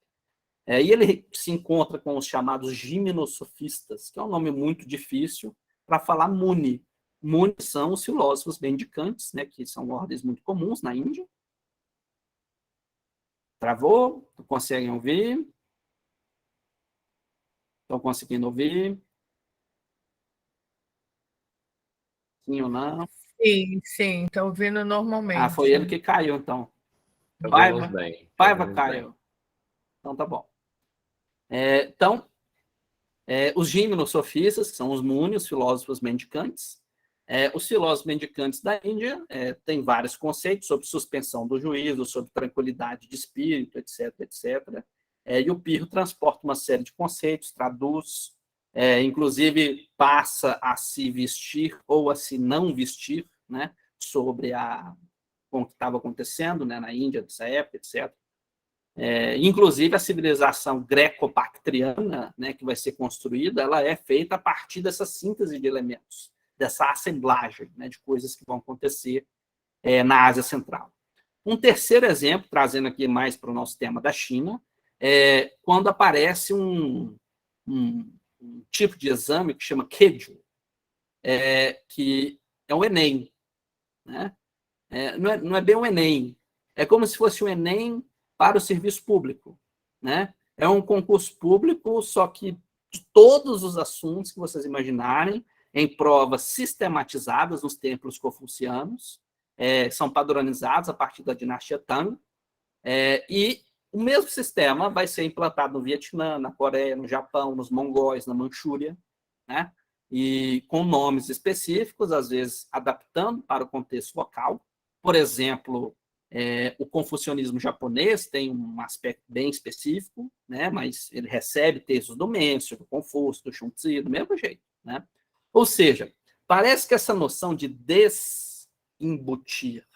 E ele se encontra com os chamados gimnosofistas, que é um nome muito difícil para falar Muni. Muni são os filósofos mendicantes, né, que são ordens muito comuns na Índia. Travou? Conseguem ouvir? Estão conseguindo ouvir? Sim ou não? Sim, está ouvindo Foi ele normalmente. que caiu, então. Ouvimos bem. Paiva caiu. Então, tá bom. Então, os gimnosofistas, que são os Muni, os filósofos mendicantes. Os filósofos mendicantes da Índia têm vários conceitos sobre suspensão do juízo, sobre tranquilidade de espírito, etc, etc. E o Pirro transporta uma série de conceitos, traduz, inclusive passa a se vestir ou a se não vestir, né, sobre com o que estava acontecendo, né, na Índia dessa época, etc. Inclusive, a civilização greco-bactriana, né, que vai ser construída, ela é feita a partir dessa síntese de elementos, dessa assemblagem, né, de coisas que vão acontecer na Ásia Central. Um terceiro exemplo, trazendo aqui mais para o nosso tema da China, quando aparece um tipo de exame que chama Keju, que é o Enem. Né? Não é bem o Enem, é como se fosse o Enem para o serviço público. Né? É um concurso público, só que de todos os assuntos que vocês imaginarem, em provas sistematizadas nos templos confucianos, são padronizados a partir da dinastia Tang, e o mesmo sistema vai ser implantado no Vietnã, na Coreia, no Japão, nos mongóis, na Manchúria, né? E com nomes específicos, às vezes adaptando para o contexto local. Por exemplo, o confucionismo japonês tem um aspecto bem específico, né? Mas ele recebe textos do Mêncio, do Confúcio, do Xunzi, do mesmo jeito. Né? Ou seja, parece que essa noção de desembutir,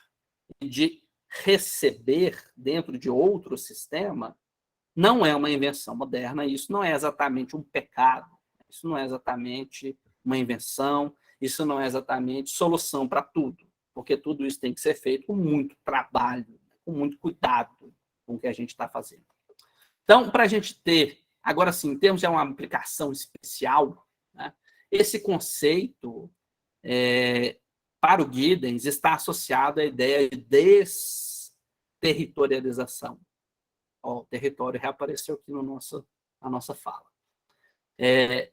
de receber dentro de outro sistema, não é uma invenção moderna, isso não é exatamente um pecado, isso não é exatamente uma invenção, isso não é exatamente solução para tudo. porque tudo isso tem que ser feito com muito trabalho, com muito cuidado com o que a gente está fazendo. Então, para a gente ter, agora sim, em termos de uma aplicação especial, né, esse conceito, para o Giddens, está associado à ideia de desterritorialização. O território reapareceu aqui na nossa fala.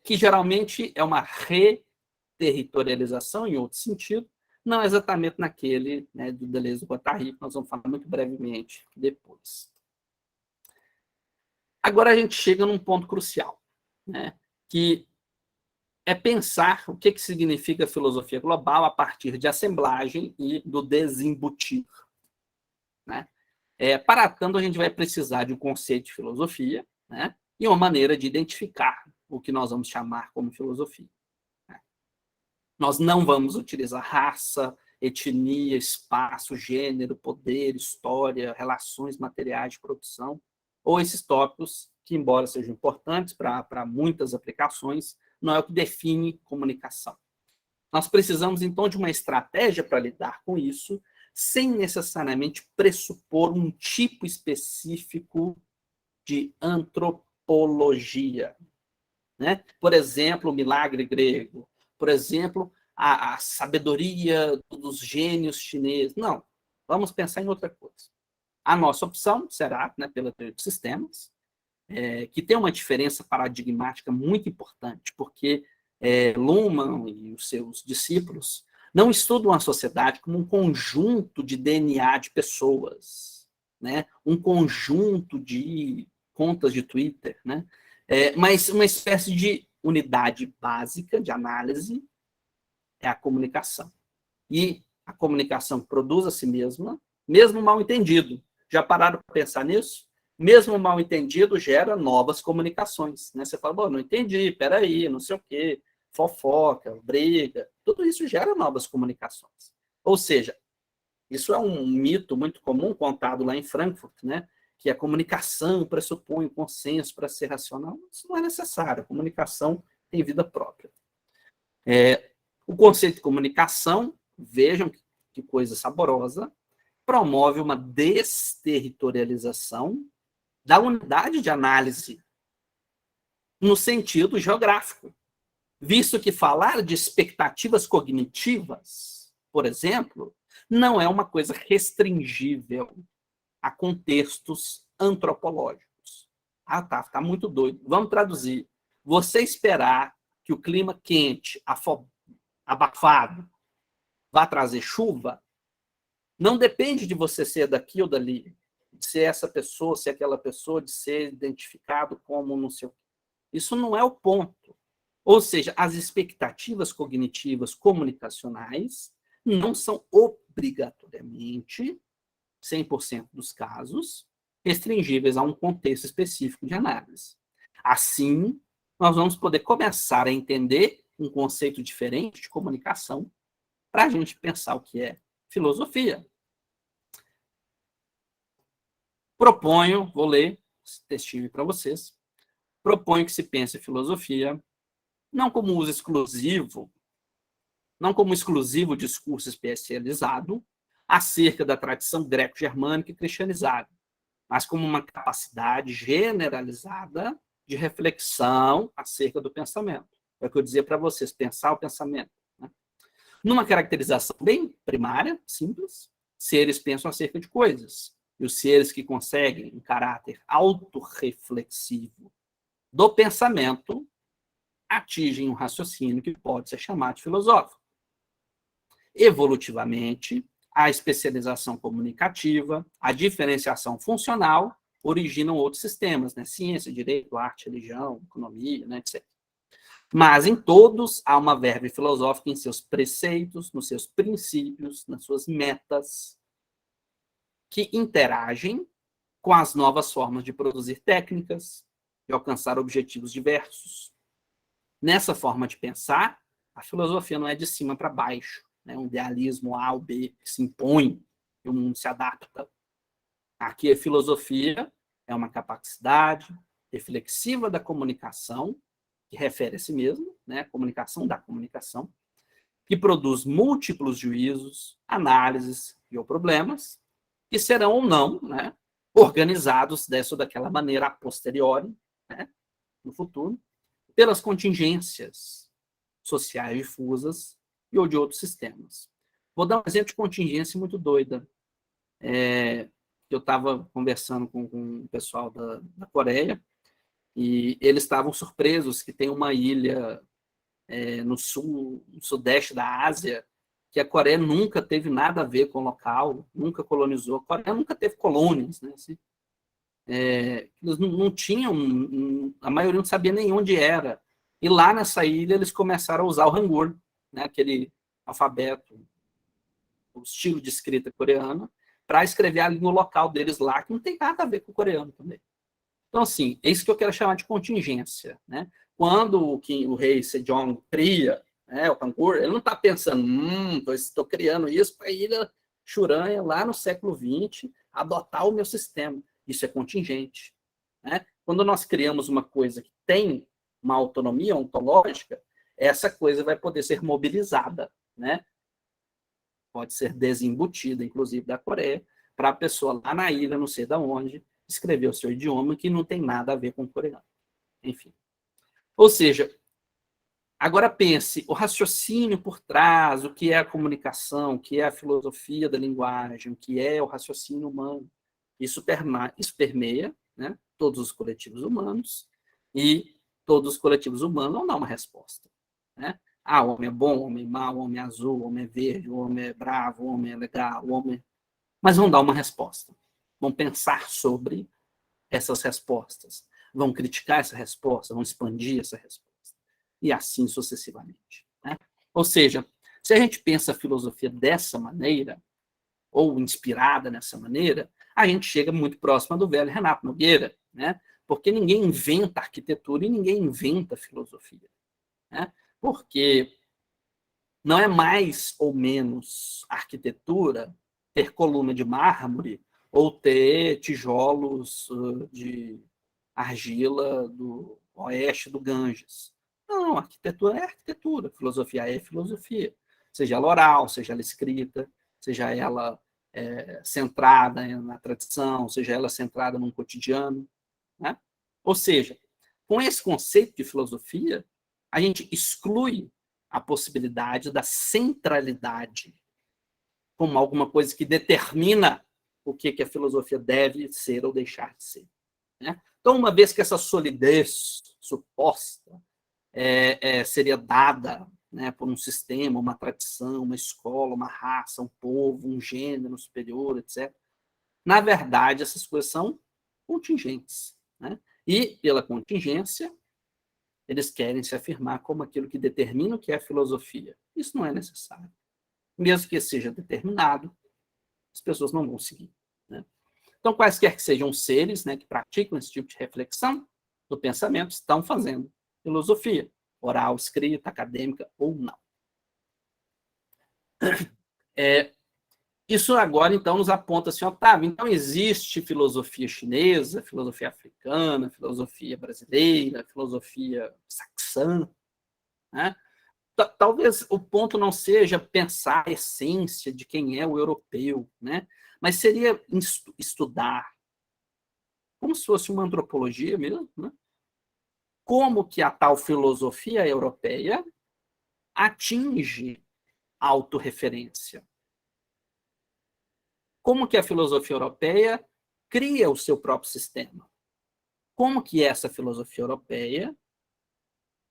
Que geralmente é uma reterritorialização, em outro sentido, não exatamente naquele, né, do Deleuze-Guattari, que nós vamos falar muito brevemente depois. Agora a gente chega num ponto crucial, né, que é pensar o que significa filosofia global a partir de assemblagem e do desembutir. Né? Para tanto, a gente vai precisar de um conceito de filosofia, né, e uma maneira de identificar o que nós vamos chamar como filosofia. Né? Nós não vamos utilizar raça, etnia, espaço, gênero, poder, história, relações materiais de produção, ou esses tópicos que, embora sejam importantes para muitas aplicações, não é o que define comunicação. Nós precisamos, então, de uma estratégia para lidar com isso, sem necessariamente pressupor um tipo específico de antropologia. Né? Por exemplo, o milagre grego, por exemplo, a sabedoria dos gênios chineses. Não, vamos pensar em outra coisa. A nossa opção será, né, pela teoria de sistemas, que tem uma diferença paradigmática muito importante, porque Luhmann e os seus discípulos não estudam a sociedade como um conjunto de DNA de pessoas, né? Um conjunto de contas de Twitter, né? Mas uma espécie de unidade básica de análise é a comunicação. E a comunicação produz a si mesma, mesmo mal entendido. Já pararam para pensar nisso? Mesmo mal entendido gera novas comunicações. Né? Você fala, não entendi, peraí, não sei o quê, fofoca, briga, tudo isso gera novas comunicações. Ou seja, isso é um mito muito comum contado lá em Frankfurt, né? Que a comunicação pressupõe um consenso para ser racional. Isso não é necessário, a comunicação tem vida própria. O conceito de comunicação, vejam que coisa saborosa, promove uma desterritorialização da unidade de análise no sentido geográfico, visto que falar de expectativas cognitivas, por exemplo, não é uma coisa restringível a contextos antropológicos. Tá muito doido. Vamos traduzir. Você esperar que o clima quente, abafado, vá trazer chuva, não depende de você ser daqui ou dali, de ser essa pessoa, ser aquela pessoa, de ser identificado como não sei o quê. Isso não é o ponto. Ou seja, as expectativas cognitivas comunicacionais não são obrigatoriamente, 100% dos casos, restringíveis a um contexto específico de análise. Assim, nós vamos poder começar a entender um conceito diferente de comunicação para a gente pensar o que é filosofia. Proponho, vou ler esse textinho para vocês, proponho que se pense filosofia não como uso exclusivo, não como exclusivo discurso especializado acerca da tradição greco-germânica e cristianizada, mas como uma capacidade generalizada de reflexão acerca do pensamento. É o que eu dizia para vocês, pensar o pensamento. Né? Numa caracterização bem primária, simples, seres pensam acerca de coisas. E os seres que conseguem um caráter autorreflexivo do pensamento atingem um raciocínio que pode ser chamado de filosófico. Evolutivamente, a especialização comunicativa, a diferenciação funcional originam outros sistemas, né? Ciência, direito, arte, religião, economia, né, etc. Mas em todos há uma verve filosófica em seus preceitos, nos seus princípios, nas suas metas, que interagem com as novas formas de produzir técnicas e alcançar objetivos diversos. Nessa forma de pensar, a filosofia não é de cima para baixo, né? Um idealismo A ou B que se impõe e o mundo se adapta. Aqui a filosofia é uma capacidade reflexiva da comunicação, que refere a si mesmo, né? Comunicação da comunicação, que produz múltiplos juízos, análises e ou problemas, que serão ou não, né, organizados dessa ou daquela maneira a posteriori, né, no futuro, pelas contingências sociais difusas e ou de outros sistemas. Vou dar um exemplo de contingência muito doida. Eu estava conversando com o pessoal da Coreia e eles estavam surpresos que tem uma ilha no sudeste da Ásia, que a Coreia nunca teve nada a ver com o local, nunca colonizou. A Coreia nunca teve colônias, né? Assim, eles não tinham, a maioria não sabia nem onde era. E lá nessa ilha eles começaram a usar o Hangul, né? Aquele alfabeto, o estilo de escrita coreana, para escrever a língua local deles lá, que não tem nada a ver com o coreano também. Então, assim, é isso que eu quero chamar de contingência, né? Quando o rei Sejong cria, né, o Hangul, ele não está pensando, estou criando isso para a ilha Churanha, lá no século XX, adotar o meu sistema. Isso é contingente, né? Quando nós criamos uma coisa que tem uma autonomia ontológica, essa coisa vai poder ser mobilizada, né? Pode ser desembutida, inclusive, da Coreia, para a pessoa lá na ilha, não sei de onde, escrever o seu idioma, que não tem nada a ver com o coreano. Enfim. Ou seja, agora pense, o raciocínio por trás, o que é a comunicação, o que é a filosofia da linguagem, o que é o raciocínio humano. Isso permeia, né, todos os coletivos humanos, e todos os coletivos humanos vão dar uma resposta. Né? O homem é bom, o homem é mau, o homem é azul, o homem é verde, o homem é bravo, o homem é legal, o homem... Mas vão dar uma resposta. Vão pensar sobre essas respostas. Vão criticar essa resposta, vão expandir essa resposta. E assim sucessivamente. Né? Ou seja, se a gente pensa a filosofia dessa maneira, ou inspirada nessa maneira, a gente chega muito próximo do velho Renato Nogueira, né? Porque ninguém inventa arquitetura e ninguém inventa filosofia. Né? Porque não é mais ou menos arquitetura ter coluna de mármore ou ter tijolos de argila do oeste do Ganges. Não, arquitetura é arquitetura, filosofia é filosofia. Seja ela oral, seja ela escrita, seja ela centrada na tradição, seja ela centrada num cotidiano. Né? Ou seja, com esse conceito de filosofia, a gente exclui a possibilidade da centralidade como alguma coisa que determina o que a filosofia deve ser ou deixar de ser. Né? Então, uma vez que essa solidez suposta seria dada, né, por um sistema, uma tradição, uma escola, uma raça, um povo, um gênero superior, etc., na verdade, essas coisas são contingentes. Né? E, pela contingência, eles querem se afirmar como aquilo que determina o que é a filosofia. Isso não é necessário. Mesmo que seja determinado, as pessoas não vão seguir. Né? Então, quaisquer que sejam seres, né, que praticam esse tipo de reflexão do pensamento, estão fazendo filosofia, oral, escrita, acadêmica ou não. Isso agora, então, nos aponta assim, Otávio, então existe filosofia chinesa, filosofia africana, filosofia brasileira, filosofia saxã, né? Talvez o ponto não seja pensar a essência de quem é o europeu, né? Mas seria estudar, como se fosse uma antropologia mesmo, né? Como que a tal filosofia europeia atinge a autorreferência. Como que a filosofia europeia cria o seu próprio sistema. Como que essa filosofia europeia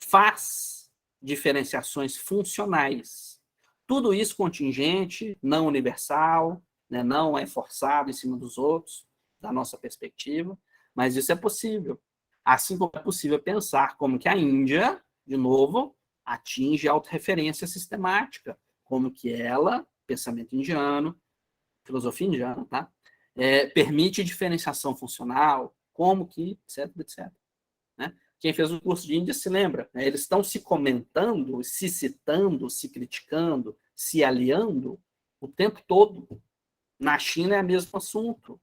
faz diferenciações funcionais. Tudo isso contingente, não universal, né, não é forçado em cima dos outros, da nossa perspectiva, mas isso é possível. Assim como é possível pensar como que a Índia, de novo, atinge a autorreferência sistemática, como que ela, pensamento indiano, filosofia indiana, tá? Permite diferenciação funcional, como que, etc, etc. Né? Quem fez o curso de Índia se lembra, né? Eles estão se comentando, se citando, se criticando, se aliando o tempo todo. Na China é o mesmo assunto.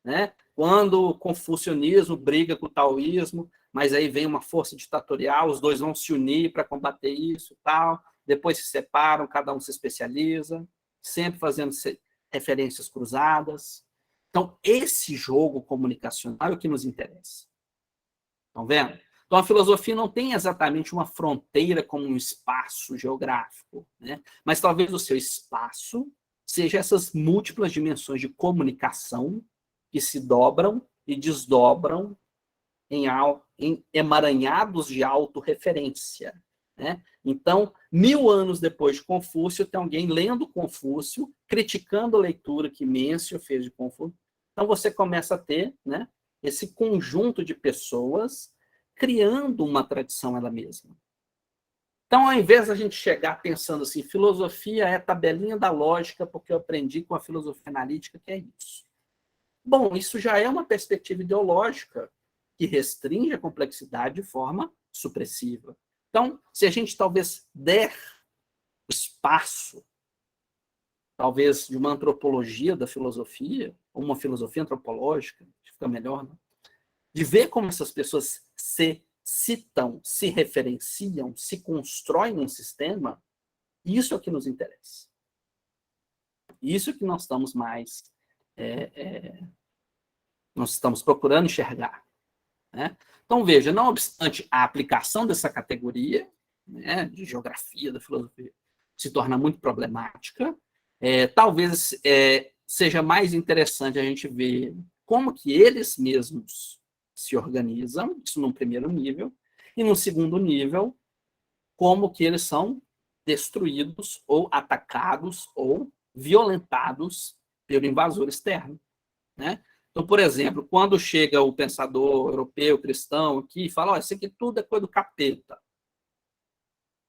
Né? Quando o confucionismo briga com o taoísmo, mas aí vem uma força ditatorial, os dois vão se unir para combater isso e tal, depois se separam, cada um se especializa, sempre fazendo referências cruzadas. Então, esse jogo comunicacional é o que nos interessa. Estão vendo? Então, a filosofia não tem exatamente uma fronteira como um espaço geográfico, né? Mas talvez o seu espaço seja essas múltiplas dimensões de comunicação que se dobram e desdobram em emaranhados de autorreferência, né? Então, 1000 anos depois de Confúcio, tem alguém lendo Confúcio, criticando a leitura que Mêncio fez de Confúcio. Então, você começa a ter, né, esse conjunto de pessoas criando uma tradição ela mesma. Então, ao invés da gente chegar pensando assim, filosofia é tabelinha da lógica, porque eu aprendi com a filosofia analítica que é isso. Bom, isso já é uma perspectiva ideológica que restringe a complexidade de forma supressiva. Então, se a gente talvez der espaço, talvez de uma antropologia da filosofia, ou uma filosofia antropológica, fica melhor, né? De ver como essas pessoas se citam, se referenciam, se constroem um sistema, isso é o que nos interessa. Isso é que nós estamos mais... nós estamos procurando enxergar, né? Então, veja, não obstante a aplicação dessa categoria, né, de geografia da filosofia se torna muito problemática, talvez seja mais interessante a gente ver como que eles mesmos se organizam, isso num primeiro nível, e num segundo nível, como que eles são destruídos ou atacados ou violentados pelo invasor externo, né? Então, por exemplo, quando chega o pensador europeu, cristão, aqui e fala, isso aqui tudo é coisa do capeta.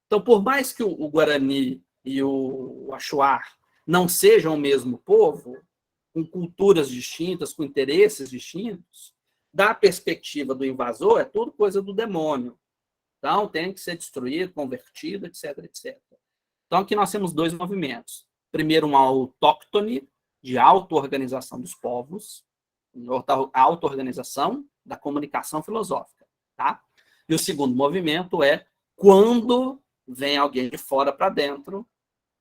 Então, por mais que o Guarani e o Achuar não sejam o mesmo povo, com culturas distintas, com interesses distintos, da perspectiva do invasor, é tudo coisa do demônio. Então, tem que ser destruído, convertido, etc, etc. Então, aqui nós temos dois movimentos. Primeiro, uma autóctone, de auto-organização dos povos, a auto-organização da comunicação filosófica. Tá? E o segundo movimento é quando vem alguém de fora para dentro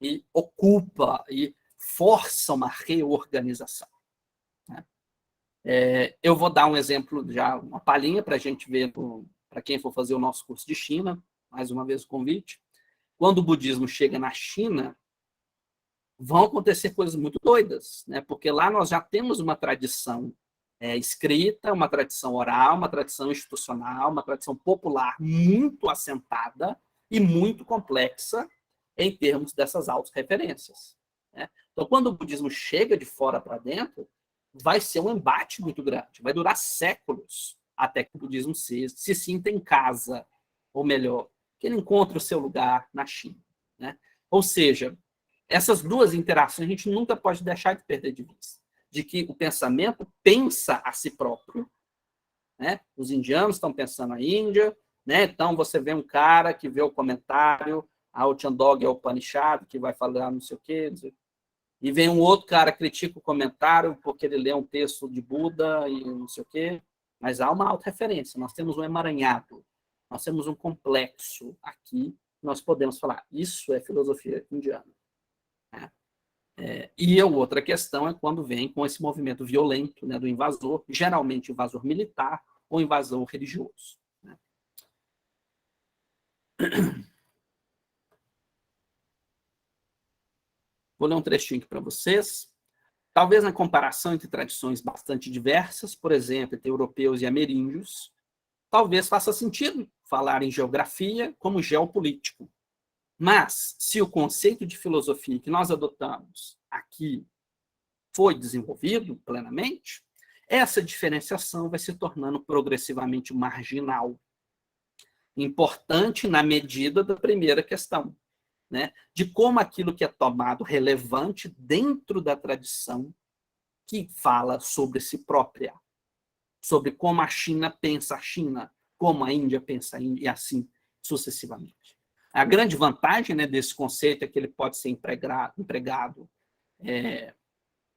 e ocupa e força uma reorganização. Né? Eu vou dar um exemplo, já uma palhinha para a gente ver, para quem for fazer o nosso curso de China, mais uma vez o convite. Quando o budismo chega na China, vão acontecer coisas muito doidas, né? Porque lá nós já temos uma tradição escrita, uma tradição oral, uma tradição institucional, uma tradição popular muito assentada e muito complexa em termos dessas autorreferências, né? Então, quando o budismo chega de fora para dentro, vai ser um embate muito grande, vai durar séculos até que o budismo se sinta em casa, ou melhor, que ele encontre o seu lugar na China, né? Ou seja, essas duas interações a gente nunca pode deixar de perder de vista, de que o pensamento pensa a si próprio, né? Os indianos estão pensando a Índia, né? Então você vê um cara que vê o comentário, o Chandogya é o Upanishad, que vai falar não sei o quê, e vem um outro cara que critica o comentário porque ele lê um texto de Buda e não sei o quê, mas há uma autorreferência, nós temos um emaranhado, nós temos um complexo aqui, nós podemos falar, isso é filosofia indiana. E a outra questão é quando vem com esse movimento violento, né, do invasor, geralmente invasor militar ou invasor religioso. Né? Vou ler um trechinho aqui para vocês. Talvez na comparação entre tradições bastante diversas, por exemplo, entre europeus e ameríndios, talvez faça sentido falar em geografia como geopolítico. Mas, se o conceito de filosofia que nós adotamos aqui foi desenvolvido plenamente, essa diferenciação vai se tornando progressivamente marginal. Importante na medida da primeira questão, né? De como aquilo que é tomado relevante dentro da tradição que fala sobre si própria, sobre como a China pensa a China, como a Índia pensa a Índia, e assim sucessivamente. A grande vantagem, né, desse conceito é que ele pode ser empregado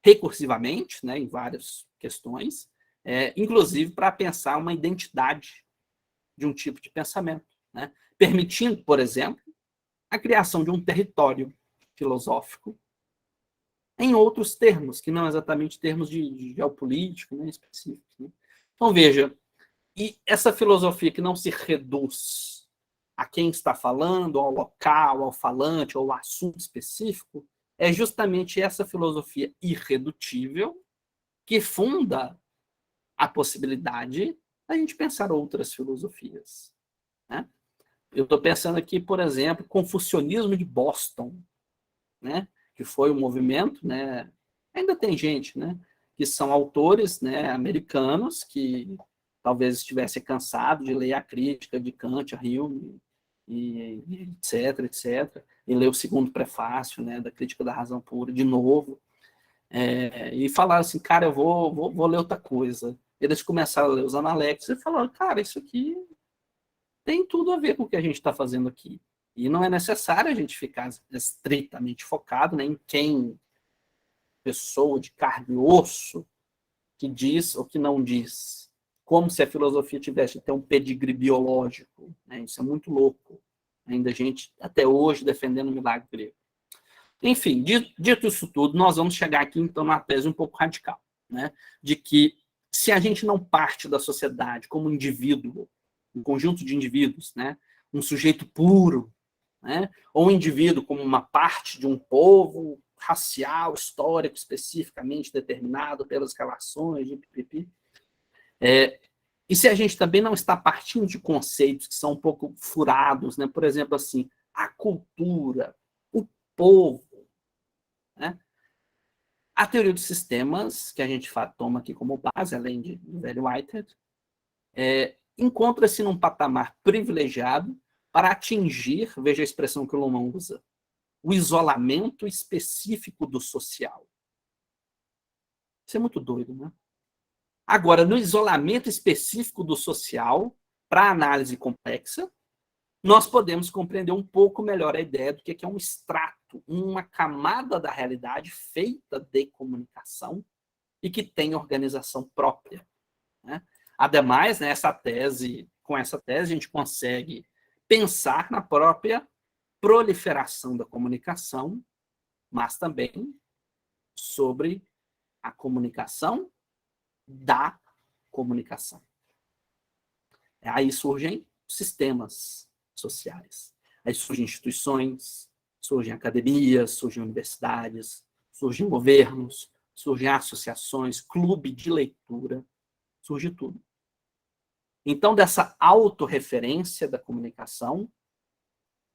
recursivamente, né, em várias questões, inclusive para pensar uma identidade de um tipo de pensamento, né? Permitindo, por exemplo, a criação de um território filosófico em outros termos, que não exatamente termos de geopolítica, né, específicos. Né? Então, veja, e essa filosofia que não se reduz a quem está falando, ao local, ao falante, ou ao assunto específico, é justamente essa filosofia irredutível que funda a possibilidade da gente pensar outras filosofias. Né? Eu estou pensando aqui, por exemplo, Confucionismo de Boston, né? Que foi um movimento, né? Ainda tem gente, né? Que são autores, né? Americanos que talvez estivessem cansados de ler a crítica de Kant, Hume, e etc, etc, e ler o segundo prefácio, né? Da Crítica da Razão Pura de novo, e falaram assim, cara, eu vou ler outra coisa. Eles começaram a ler os Analectos e falaram, cara, isso aqui tem tudo a ver com o que a gente está fazendo aqui. E não é necessário a gente ficar estritamente focado, né, em quem, pessoa de carne e osso, que diz ou que não diz. Como se a filosofia tivesse que ter um pedigree biológico. Né? Isso é muito louco. Ainda a gente, até hoje, defendendo o milagre grego. Enfim, dito isso tudo, nós vamos chegar aqui, então, numa tese um pouco radical, né? De que se a gente não parte da sociedade como um indivíduo, um conjunto de indivíduos, né? Um sujeito puro, né? Ou um indivíduo como uma parte de um povo racial, histórico, especificamente determinado pelas relações de pipipi. E se a gente também não está partindo de conceitos que são um pouco furados, né? Por exemplo, assim, a cultura, o povo, né? A teoria dos sistemas, que a gente toma aqui como base, além do velho Whitehead, encontra-se num patamar privilegiado para atingir, veja a expressão que o Luhmann usa, o isolamento específico do social. Isso é muito doido, né? Agora, no isolamento específico do social, para análise complexa, nós podemos compreender um pouco melhor a ideia do que é um extrato, uma camada da realidade feita de comunicação e que tem organização própria. Né? Ademais, né, com essa tese, a gente consegue pensar na própria proliferação da comunicação, mas também sobre a comunicação da comunicação. Aí surgem sistemas sociais. Aí surgem instituições, surgem academias, surgem universidades, surgem governos, surgem associações, clube de leitura, surge tudo. Então, dessa autorreferência da comunicação,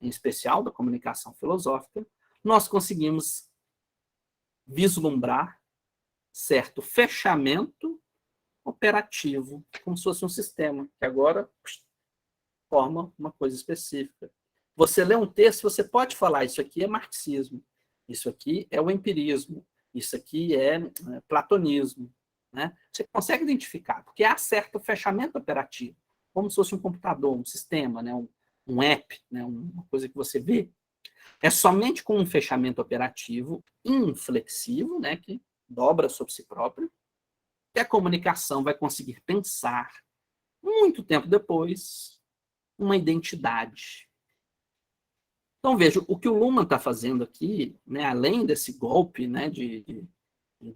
em especial da comunicação filosófica, nós conseguimos vislumbrar certo fechamento operativo, como se fosse um sistema, que agora forma uma coisa específica. Você lê um texto, você pode falar, isso aqui é marxismo, isso aqui é o empirismo, isso aqui é platonismo. Né? Você consegue identificar, porque há certo fechamento operativo, como se fosse um computador, um sistema, né? um app, né? Uma coisa que você vê. É somente com um fechamento operativo inflexível, né? Que dobra sobre si próprio, que a comunicação vai conseguir pensar, muito tempo depois, uma identidade. Então, veja, o que o Luhmann está fazendo aqui, né, além desse golpe, né,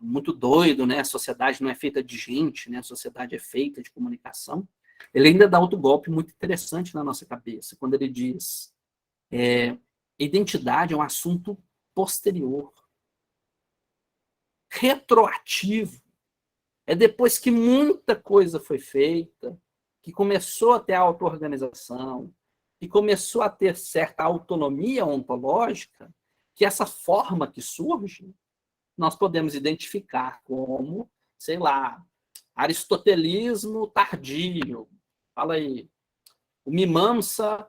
muito doido, né, a sociedade não é feita de gente, né, a sociedade é feita de comunicação, ele ainda dá outro golpe muito interessante na nossa cabeça, quando ele diz identidade é um assunto posterior, retroativo. É depois que muita coisa foi feita, que começou a ter auto-organização, que começou a ter certa autonomia ontológica, que essa forma que surge, nós podemos identificar como, sei lá, aristotelismo tardio. Fala aí. O Mimamsa,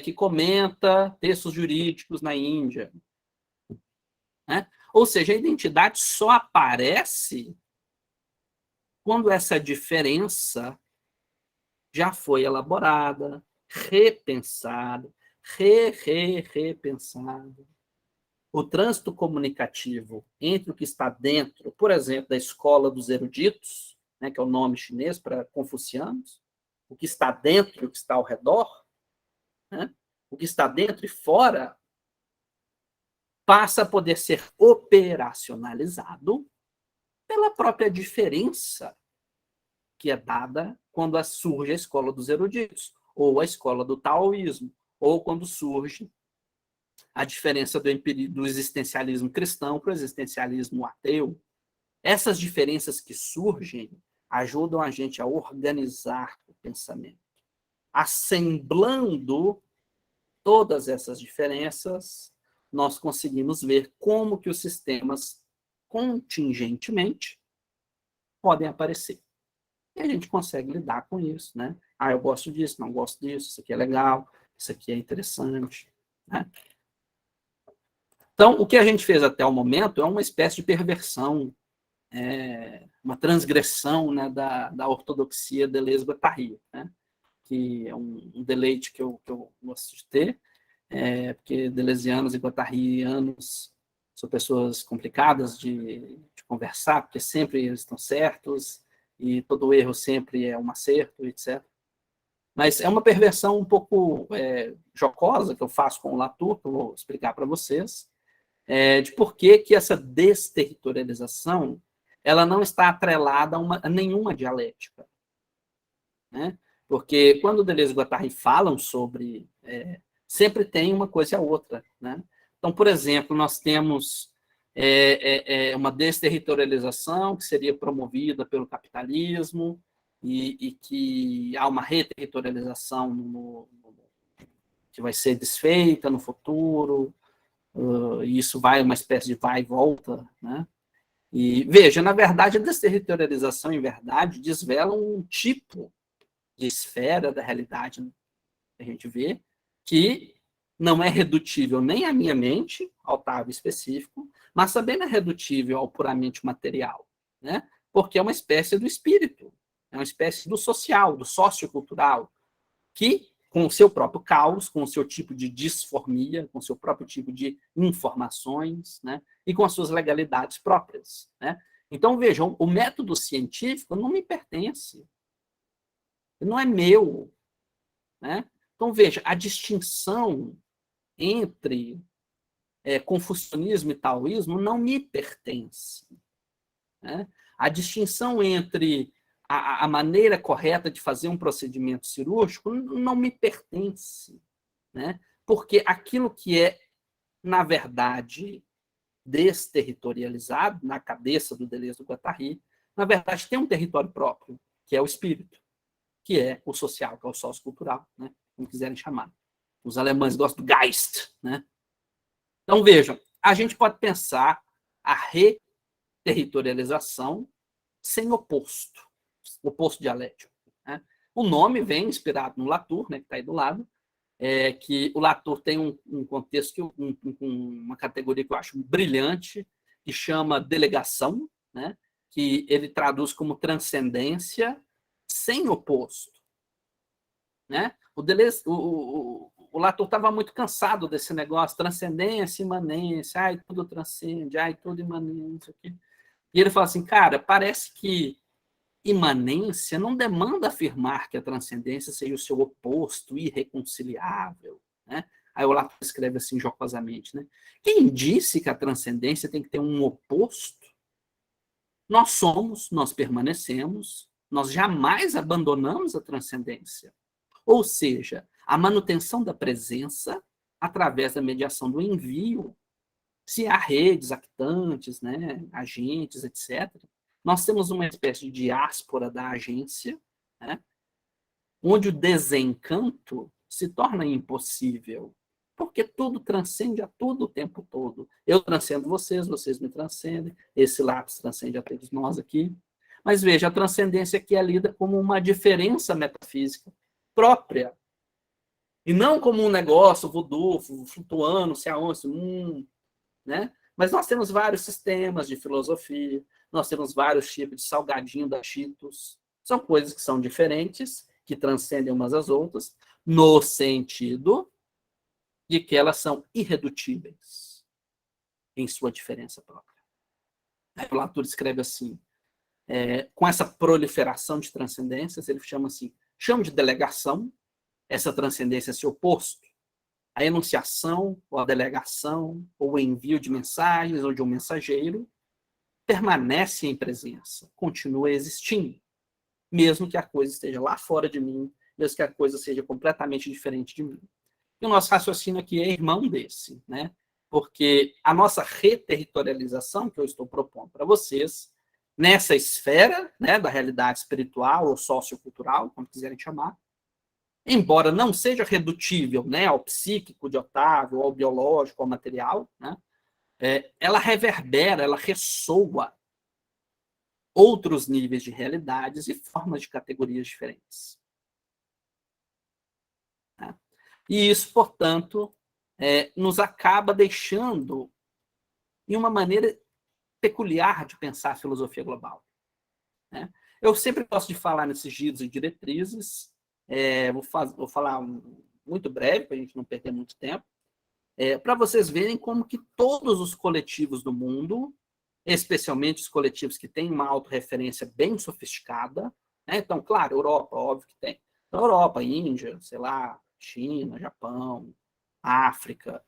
que comenta textos jurídicos na Índia. Né? Ou seja, a identidade só aparece quando essa diferença já foi elaborada, repensada, repensada. O trânsito comunicativo entre o que está dentro, por exemplo, da escola dos eruditos, né, que é o nome chinês para confucianos, o que está dentro e o que está ao redor, né, o que está dentro e fora, passa a poder ser operacionalizado pela própria diferença que é dada quando surge a escola dos eruditos, ou a escola do taoísmo, ou quando surge a diferença do existencialismo cristão para o existencialismo ateu. Essas diferenças que surgem ajudam a gente a organizar o pensamento. Assemblando todas essas diferenças, nós conseguimos ver como que os sistemas contingentemente podem aparecer. E a gente consegue lidar com isso, né? Ah, eu gosto disso, não gosto disso, isso aqui é legal, isso aqui é interessante, né? Então, o que a gente fez até o momento é uma espécie de perversão, uma transgressão, né, da ortodoxia Deleuze-Guattari, né? Que é um deleite que eu gosto de ter, porque deleuzianos e guattarianos são pessoas complicadas de conversar, porque sempre eles estão certos, e todo erro sempre é um acerto, etc. Mas é uma perversão um pouco jocosa que eu faço com o Latour, que eu vou explicar para vocês, de por que essa desterritorialização ela não está atrelada a nenhuma dialética. Né? Porque quando Deleuze e Guattari falam sobre... sempre tem uma coisa e a outra. Né? Então, por exemplo, nós temos uma desterritorialização que seria promovida pelo capitalismo e que há uma reterritorialização que vai ser desfeita no futuro, e isso vai uma espécie de vai e volta. Né? E, veja, na verdade, a desterritorialização, em verdade, desvela um tipo de esfera da realidade que a gente vê, que não é redutível nem à minha mente, ao estado específico, mas também não é redutível ao puramente material, né? Porque é uma espécie do espírito, é uma espécie do social, do sociocultural, que, com o seu próprio caos, com o seu tipo de disformia, com o seu próprio tipo de informações, né? E com as suas legalidades próprias. Né? Então, vejam, o método científico não me pertence, não é meu. Né? Então, veja, a distinção entre confucionismo e taoísmo não me pertence. Né? A distinção entre a maneira correta de fazer um procedimento cirúrgico não me pertence. Né? Porque aquilo que é, na verdade, desterritorializado na cabeça do Deleuze e do Guattari, na verdade, tem um território próprio, que é o espírito, que é o social, que é o sociocultural, né? Como quiserem chamar. Os alemães gostam do Geist. Né? Então, vejam, a gente pode pensar a reterritorialização sem oposto dialético. Né? O nome vem inspirado no Latour, né, que está aí do lado, que o Latour tem um contexto, uma categoria que eu acho brilhante, que chama delegação, né, que ele traduz como transcendência sem oposto. Né? O Latour estava muito cansado desse negócio, transcendência, imanência, ai, tudo transcende, ai, tudo imanência. E ele fala assim, cara, parece que imanência não demanda afirmar que a transcendência seja o seu oposto, irreconciliável. Né? Aí o Latour escreve assim jocosamente, né? Quem disse que a transcendência tem que ter um oposto? Nós somos, nós permanecemos, nós jamais abandonamos a transcendência. Ou seja, a manutenção da presença através da mediação do envio, se há redes actantes, né, agentes, etc., nós temos uma espécie de diáspora da agência, né, onde o desencanto se torna impossível, porque tudo transcende a tudo o tempo todo. Eu transcendo vocês, vocês me transcendem, esse lápis transcende a todos nós aqui. Mas veja, a transcendência aqui é lida como uma diferença metafísica própria, e não como um negócio voodoo, flutuando, se aonde, né? Mas nós temos vários sistemas de filosofia, nós temos vários tipos de salgadinho da Cheetos, são coisas que são diferentes, que transcendem umas às outras, no sentido de que elas são irredutíveis em sua diferença própria. O Latour escreve assim, com essa proliferação de transcendências, ele chama assim, chama de delegação, essa transcendência, esse oposto, a enunciação, ou a delegação, ou o envio de mensagens, ou de um mensageiro, permanece em presença, continua existindo, mesmo que a coisa esteja lá fora de mim, mesmo que a coisa seja completamente diferente de mim. E o nosso raciocínio aqui é irmão desse, né? Porque a nossa reterritorialização, que eu estou propondo para vocês, nessa esfera, né, da realidade espiritual ou sociocultural, como quiserem chamar, embora não seja redutível, né, ao psíquico de Otávio, ao biológico, ao material, né, ela reverbera, ela ressoa outros níveis de realidades e formas de categorias diferentes. Né? E isso, portanto, nos acaba deixando em uma maneira peculiar de pensar a filosofia global. Né? Eu sempre gosto de falar nesses giros e diretrizes, vou falar muito breve, para a gente não perder muito tempo, para vocês verem como que todos os coletivos do mundo, especialmente os coletivos que têm uma autorreferência bem sofisticada, né? Então, claro, Europa, óbvio que tem. Então, Europa, Índia, sei lá, China, Japão, África,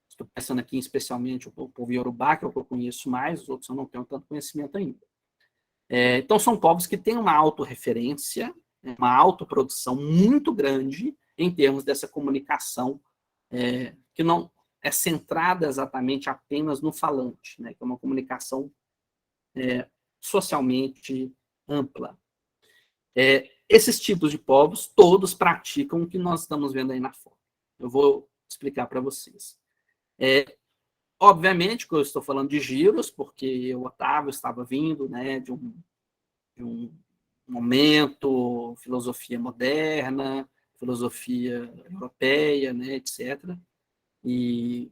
estou pensando aqui especialmente o povo Yorubá, que é o que eu conheço mais, os outros eu não tenho tanto conhecimento ainda. Então, são povos que têm uma autorreferência, uma autoprodução muito grande em termos dessa comunicação que não é centrada exatamente apenas no falante, né? Que é uma comunicação socialmente ampla. Esses tipos de povos, todos praticam o que nós estamos vendo aí na foto. Eu vou explicar para vocês. Obviamente que eu estou falando de giros, porque o Otávio estava vindo, né, de um momento, filosofia moderna, filosofia europeia, né, etc. E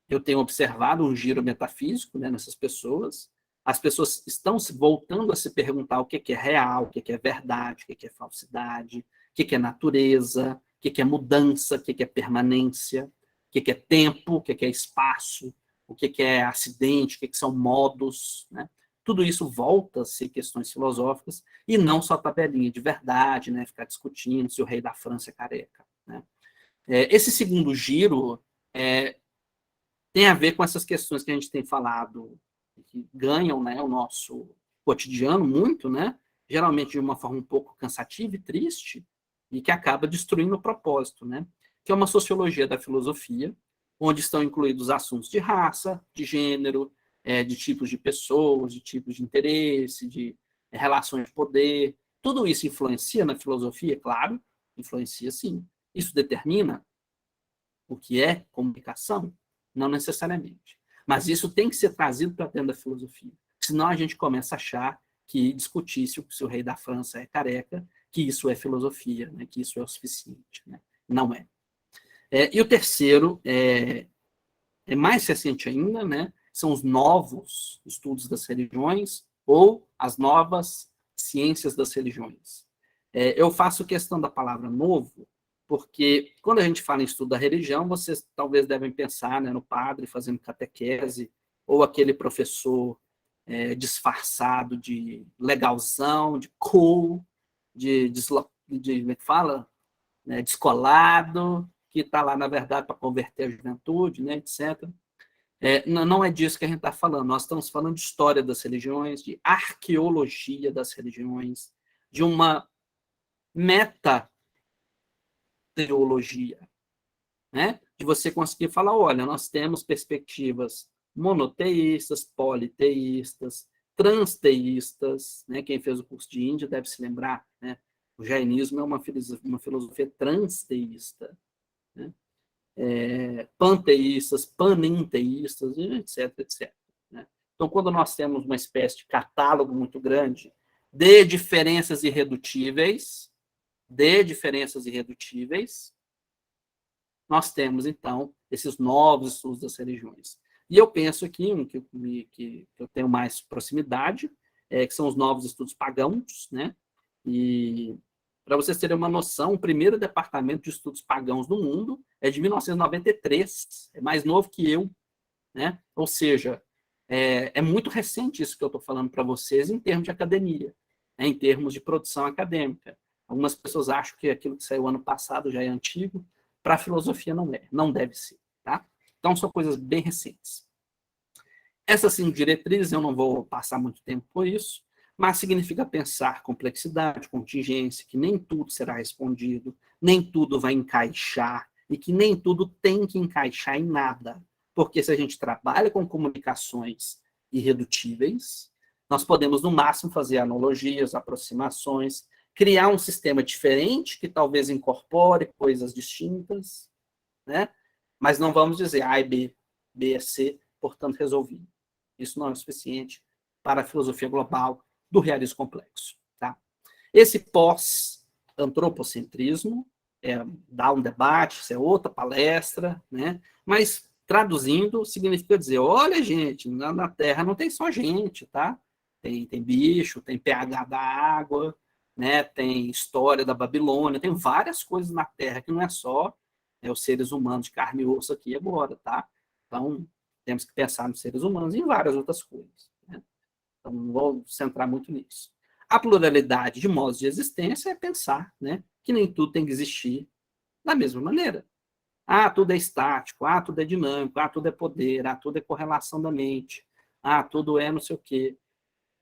eu tenho observado um giro metafísico, né, nessas pessoas. As pessoas estão se voltando a se perguntar o que é real, o que é verdade, o que é falsidade, o que é natureza, o que é mudança, o que é permanência, o que é tempo, o que é espaço, o que é acidente, o que são modos, né? Tudo isso volta a ser questões filosóficas e não só tabelinha de verdade, né? Ficar discutindo se o rei da França é careca. Né? Esse segundo giro tem a ver com essas questões que a gente tem falado, que ganham, né, o nosso cotidiano muito, né? Geralmente de uma forma um pouco cansativa e triste, e que acaba destruindo o propósito, né? Que é uma sociologia da filosofia, onde estão incluídos assuntos de raça, de gênero, de tipos de pessoas, de tipos de interesse, de relações de poder. Tudo isso influencia na filosofia, claro, influencia sim. Isso determina o que é comunicação? Não necessariamente. Mas isso tem que ser trazido para dentro da filosofia. Senão a gente começa a achar que discutir se o rei da França é careca, que isso é filosofia, né? Que isso é o suficiente. Né? Não é. E o terceiro é mais recente ainda, né? São os novos estudos das religiões ou as novas ciências das religiões. Eu faço questão da palavra novo, porque quando a gente fala em estudo da religião, vocês talvez devem pensar, né, no padre fazendo catequese, ou aquele professor disfarçado de legalzão, de cool, como é que fala? Descolado, que está lá, na verdade, para converter a juventude, né, etc. Não é disso que a gente está falando. Nós estamos falando de história das religiões, de arqueologia das religiões, de uma meta-teologia, né? De você conseguir falar, olha, nós temos perspectivas monoteístas, politeístas, transteístas, né? Quem fez o curso de Índia deve se lembrar, né? O jainismo é uma filosofia transteísta, né? Panteístas, paninteístas, etc, etc. Né? Então, quando nós temos uma espécie de catálogo muito grande de diferenças irredutíveis, nós temos, então, esses novos estudos das religiões. E eu penso aqui, que eu tenho mais proximidade, que são os novos estudos pagãos, né? E, para vocês terem uma noção, o primeiro departamento de estudos pagãos do mundo é de 1993, é mais novo que eu, né? Ou seja, é muito recente isso que eu estou falando para vocês em termos de academia, né? Em termos de produção acadêmica. Algumas pessoas acham que aquilo que saiu ano passado já é antigo, Para a filosofia não deve ser. Tá? Então, são coisas bem recentes. Essas 5 diretrizes, eu não vou passar muito tempo por isso, mas significa pensar complexidade, contingência, que nem tudo será respondido, nem tudo vai encaixar, e que nem tudo tem que encaixar em nada. Porque se a gente trabalha com comunicações irredutíveis, nós podemos, no máximo, fazer analogias, aproximações, criar um sistema diferente que talvez incorpore coisas distintas, né? Mas não vamos dizer A é B, B é C, portanto, resolvido. Isso não é o suficiente para a filosofia global do realismo complexo. Tá? Esse pós-antropocentrismo dá um debate, isso é outra palestra, né? Mas, traduzindo, significa dizer, olha, gente, na Terra não tem só gente, tá? Tem bicho, tem pH da água, né? Tem história da Babilônia, tem várias coisas na Terra que não é só os seres humanos de carne e osso aqui agora, tá? Então, temos que pensar nos seres humanos e em várias outras coisas. Né? Então, não vou centrar muito nisso. A pluralidade de modos de existência é pensar, né, que nem tudo tem que existir da mesma maneira. Ah, tudo é estático, ah, tudo é dinâmico, ah, tudo é poder, ah, tudo é correlação da mente, ah, tudo é não sei o quê.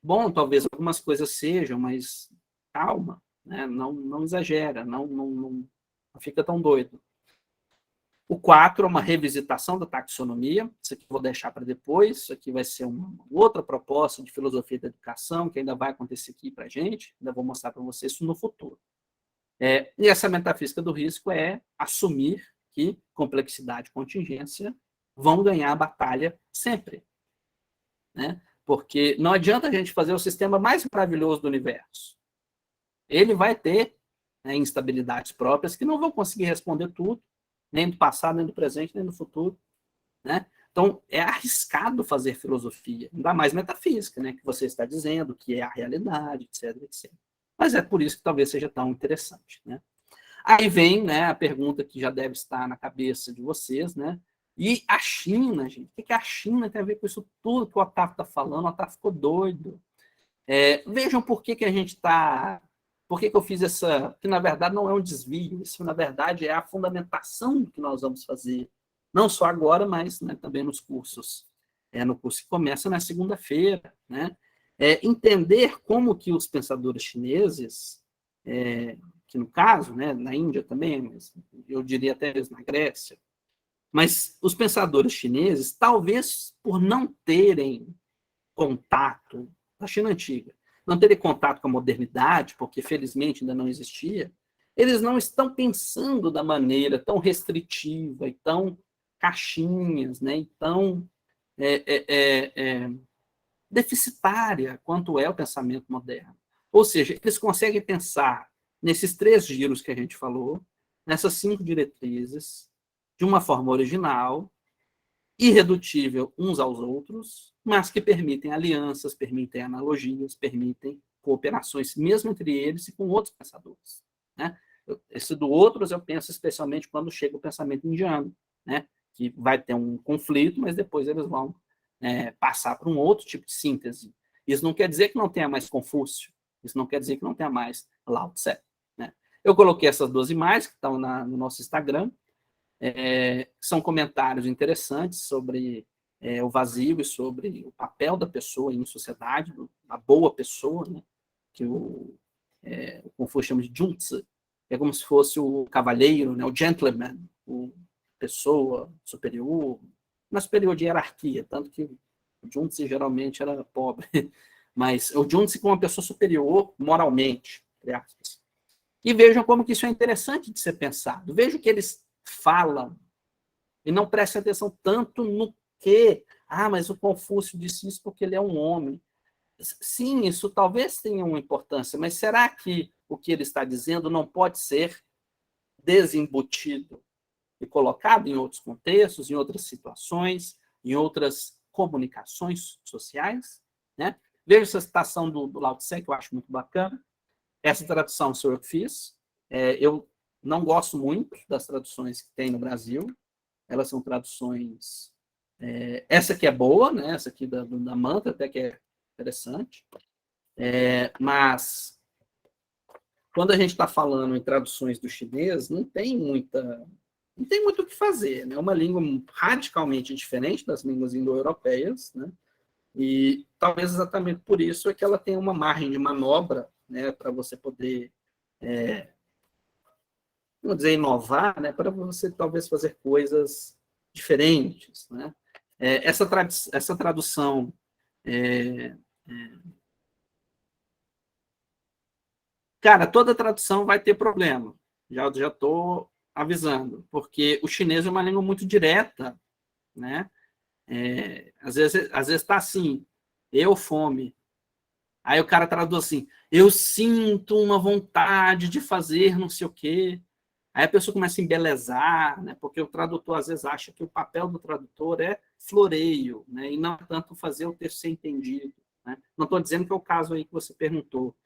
Bom, talvez algumas coisas sejam, mas calma, né? Não exagera, não fica tão doido. O 4 é uma revisitação da taxonomia, isso aqui eu vou deixar para depois, isso aqui vai ser uma outra proposta de filosofia da educação, que ainda vai acontecer aqui para a gente, ainda vou mostrar para vocês isso no futuro. E essa metafísica do risco é assumir que complexidade e contingência vão ganhar a batalha sempre. Né? Porque não adianta a gente fazer o sistema mais maravilhoso do universo. Ele vai ter instabilidades próprias que não vão conseguir responder tudo, nem do passado, nem do presente, nem do futuro. Né? Então, é arriscado fazer filosofia, ainda mais metafísica, né? Que você está dizendo, que é a realidade, etc, etc. Mas é por isso que talvez seja tão interessante. Né? Aí vem, né, a pergunta que já deve estar na cabeça de vocês, né? E a China, gente? O que a China tem a ver com isso tudo que o Otávio está falando? O Otávio ficou doido. Vejam por que a gente está... Por que eu fiz essa... Que, na verdade, não é um desvio. Isso, na verdade, é a fundamentação que nós vamos fazer. Não só agora, mas né, também nos cursos. No curso que começa na segunda-feira. Né? Entender como que os pensadores chineses... que no caso, né, na Índia também, mas eu diria até mesmo na Grécia, mas os pensadores chineses, talvez por não terem contato, na China antiga, não terem contato com a modernidade, porque felizmente ainda não existia, eles não estão pensando da maneira tão restritiva e tão caixinhas, né, e tão deficitária quanto é o pensamento moderno. Ou seja, eles conseguem pensar nesses 3 giros que a gente falou, nessas 5 diretrizes, de uma forma original, irredutível uns aos outros, mas que permitem alianças, permitem analogias, permitem cooperações, mesmo entre eles e com outros pensadores. Né? Esse do outros eu penso especialmente quando chega o pensamento indiano, né? Que vai ter um conflito, mas depois eles vão passar para um outro tipo de síntese. Isso não quer dizer que não tenha mais Confúcio, isso não quer dizer que não tenha mais Lao Tse. Né? Eu coloquei essas 2 imagens que estão no nosso Instagram, são comentários interessantes sobre o vazio e sobre o papel da pessoa em sociedade, a boa pessoa, né? Que o Confúcio chama de Junzi, é como se fosse o cavalheiro, né? O gentleman, o pessoa superior, na superior de hierarquia, tanto que o Junzi geralmente era pobre, mas o Junzi como uma pessoa superior moralmente, entre aspas. E vejam como que isso é interessante de ser pensado. Vejam que eles falam e não prestem atenção tanto no que, mas o Confúcio disse isso porque ele é um homem. Sim, isso talvez tenha uma importância, mas será que o que ele está dizendo não pode ser desembutido e colocado em outros contextos, em outras situações, em outras comunicações sociais? Né? Veja essa citação do Lao Tse, que eu acho muito bacana. Essa tradução sou eu que fiz. Eu não gosto muito das traduções que tem no Brasil. Elas são traduções... essa aqui é boa, né? Essa aqui da Manta, até que é interessante. Mas, quando a gente está falando em traduções do chinês, não tem muita não tem muito o que fazer, né? É uma língua radicalmente diferente das línguas indo-europeias, né? E talvez exatamente por isso é que ela tem uma margem de manobra, né, para você poder, vamos dizer, inovar, né, para você talvez fazer coisas diferentes, né? Essa tradução cara, toda tradução vai ter problema. Já estou avisando, porque o chinês é uma língua muito direta, né? Às vezes está assim, eu fome. Aí o cara traduz assim, eu sinto uma vontade de fazer não sei o quê. Aí a pessoa começa a embelezar, né? Porque o tradutor às vezes acha que o papel do tradutor é floreio, né? E não tanto fazer o texto ser entendido. Né? Não estou dizendo que é o caso aí que você perguntou,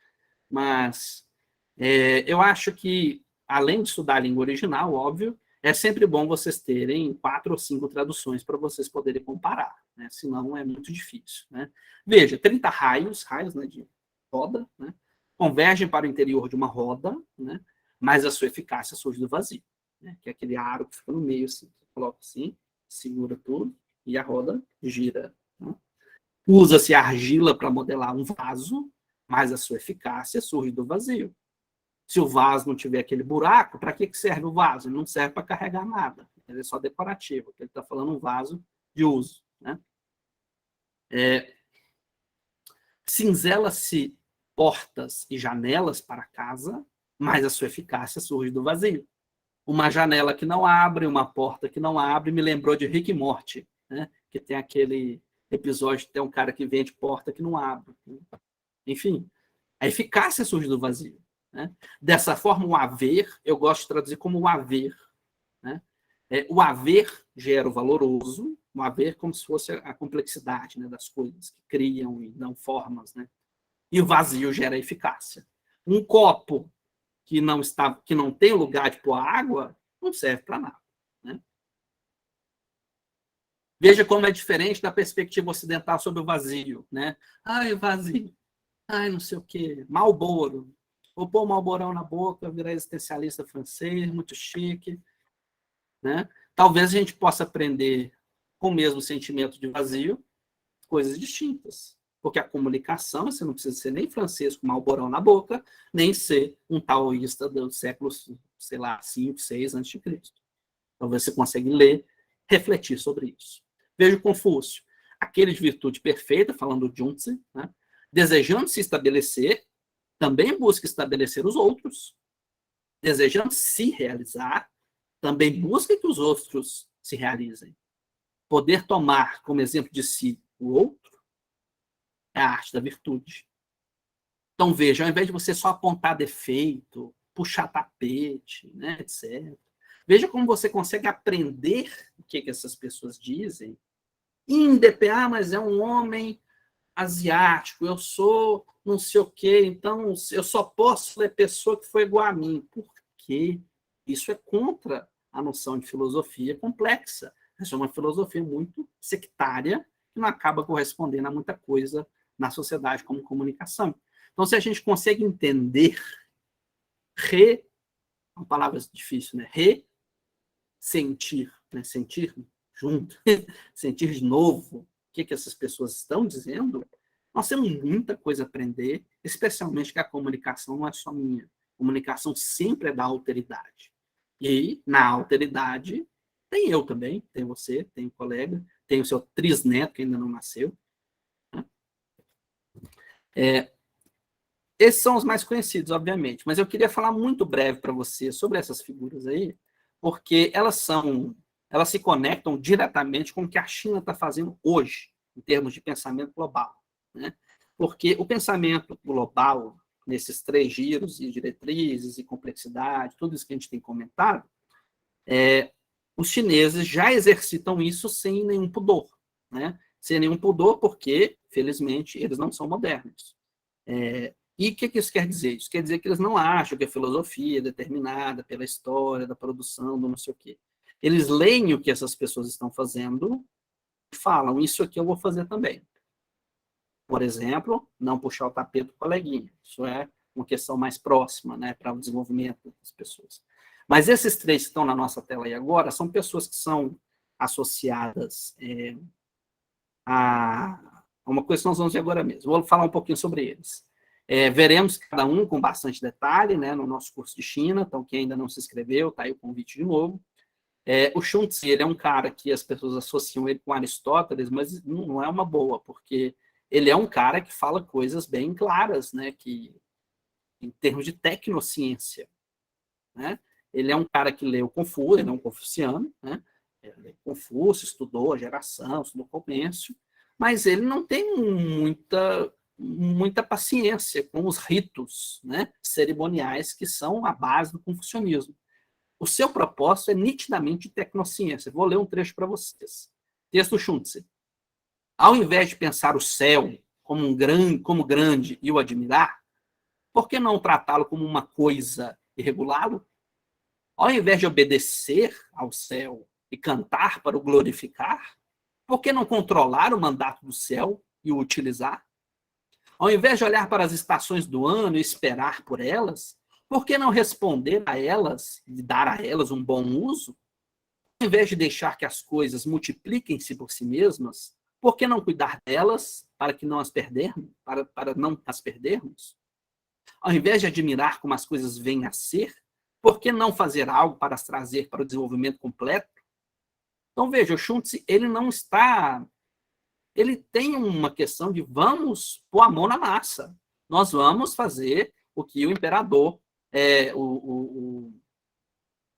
mas eu acho que, além de estudar a língua original, óbvio, é sempre bom vocês terem 4 ou 5 traduções para vocês poderem comparar, né? Senão é muito difícil. Né? Veja, 30 raios, né, de roda, né, convergem para o interior de uma roda, né, mas a sua eficácia surge do vazio, né, que é aquele aro que fica no meio, assim, você coloca assim, segura tudo, e a roda gira. Né? Usa-se argila para modelar um vaso, mas a sua eficácia surge do vazio. Se o vaso não tiver aquele buraco, para que serve o vaso? Ele não serve para carregar nada. Ele é só decorativo. Ele está falando um vaso de uso. Né? Cinzela-se portas e janelas para casa, mas a sua eficácia surge do vazio. Uma janela que não abre, uma porta que não abre, me lembrou de Rick e Morty, né? Que tem aquele episódio que tem um cara que vende porta que não abre. Né? Enfim, a eficácia surge do vazio. Né? Dessa forma, o haver, eu gosto de traduzir como o haver. Né? O haver gera o valoroso, o haver como se fosse a complexidade, né, das coisas que criam e dão formas. Né? E o vazio gera a eficácia. Um copo que não tem lugar de pôr água não serve para nada. Né? Veja como é diferente da perspectiva ocidental sobre o vazio. Né? Ai, o vazio. Ai, não sei o quê. Marlboro. Vou pôr o Marlborão na boca, virar existencialista francês, muito chique. Né? Talvez a gente possa aprender com o mesmo sentimento de vazio coisas distintas. Porque a comunicação, você não precisa ser nem francês com Marlborão na boca, nem ser um taoísta do século, sei lá, 5, 6 a.C. Talvez você consiga ler, refletir sobre isso. Veja o Confúcio. Aquele de virtude perfeita, falando do Junzi, né? Desejando se estabelecer, também busca estabelecer os outros. Desejando se realizar, também busca que os outros se realizem. Poder tomar como exemplo de si o outro é a arte da virtude. Então, veja, ao invés de você só apontar defeito, puxar tapete, né, etc., veja como você consegue aprender o que essas pessoas dizem. Mas é um homem asiático, eu sou não sei o quê, então eu só posso ler pessoa que foi igual a mim. Por quê? Isso é contra a noção de filosofia complexa. Isso é uma filosofia muito sectária, que não acaba correspondendo a muita coisa na sociedade como comunicação. Então, se a gente consegue entender, uma palavra difícil, né? Ressentir, né? Sentir junto, sentir de novo o que essas pessoas estão dizendo, nós temos muita coisa a aprender, especialmente que a comunicação não é só minha. A comunicação sempre é da alteridade. E na alteridade tem eu também, tem você, tem o colega, tem o seu trisneto que ainda não nasceu. Né? Esses são os mais conhecidos, obviamente, mas eu queria falar muito breve para você sobre essas figuras aí, porque elas se conectam diretamente com o que a China está fazendo hoje, em termos de pensamento global. Né? Porque o pensamento global, nesses 3 giros e diretrizes e complexidade, tudo isso que a gente tem comentado, os chineses já exercitam isso sem nenhum pudor. Né? Sem nenhum pudor porque, felizmente, eles não são modernos. E o que isso quer dizer? Isso quer dizer que eles não acham que a filosofia é determinada pela história da produção do não sei o quê. Eles leem o que essas pessoas estão fazendo e falam, isso aqui eu vou fazer também. Por exemplo, não puxar o tapete do coleguinha. Isso é uma questão mais próxima, né, para o desenvolvimento das pessoas. Mas esses 3 que estão na nossa tela aí agora são pessoas que são associadas a uma coisa que nós vamos ver agora mesmo. Vou falar um pouquinho sobre eles. Veremos cada um com bastante detalhe, né, no nosso curso de China, então quem ainda não se inscreveu, está aí o convite de novo. O Xunzi, ele é um cara que as pessoas associam ele com Aristóteles, mas não é uma boa, porque ele é um cara que fala coisas bem claras, né, que, em termos de tecnociência, né? Ele é um cara que leu Confúcio, ele é um confuciano, né? Confúcio, estudou a geração, estudou comércio, mas ele não tem muita paciência com os ritos, né, cerimoniais que são a base do confucionismo. O seu propósito é nitidamente tecnociência. Vou ler um trecho para vocês. Texto Xunzi. Ao invés de pensar o céu como grande e o admirar, por que não tratá-lo como uma coisa e regulá-lo? Ao invés de obedecer ao céu e cantar para o glorificar, por que não controlar o mandato do céu e o utilizar? Ao invés de olhar para as estações do ano e esperar por elas, por que não responder a elas e dar a elas um bom uso? Ao invés de deixar que as coisas multipliquem-se por si mesmas, por que não cuidar delas para que não as perdermos, para não as perdermos? Ao invés de admirar como as coisas vêm a ser, por que não fazer algo para as trazer para o desenvolvimento completo? Então, veja, o Xunzi, ele não está... Ele tem uma questão de vamos pôr a mão na massa. Nós vamos fazer o que o imperador, o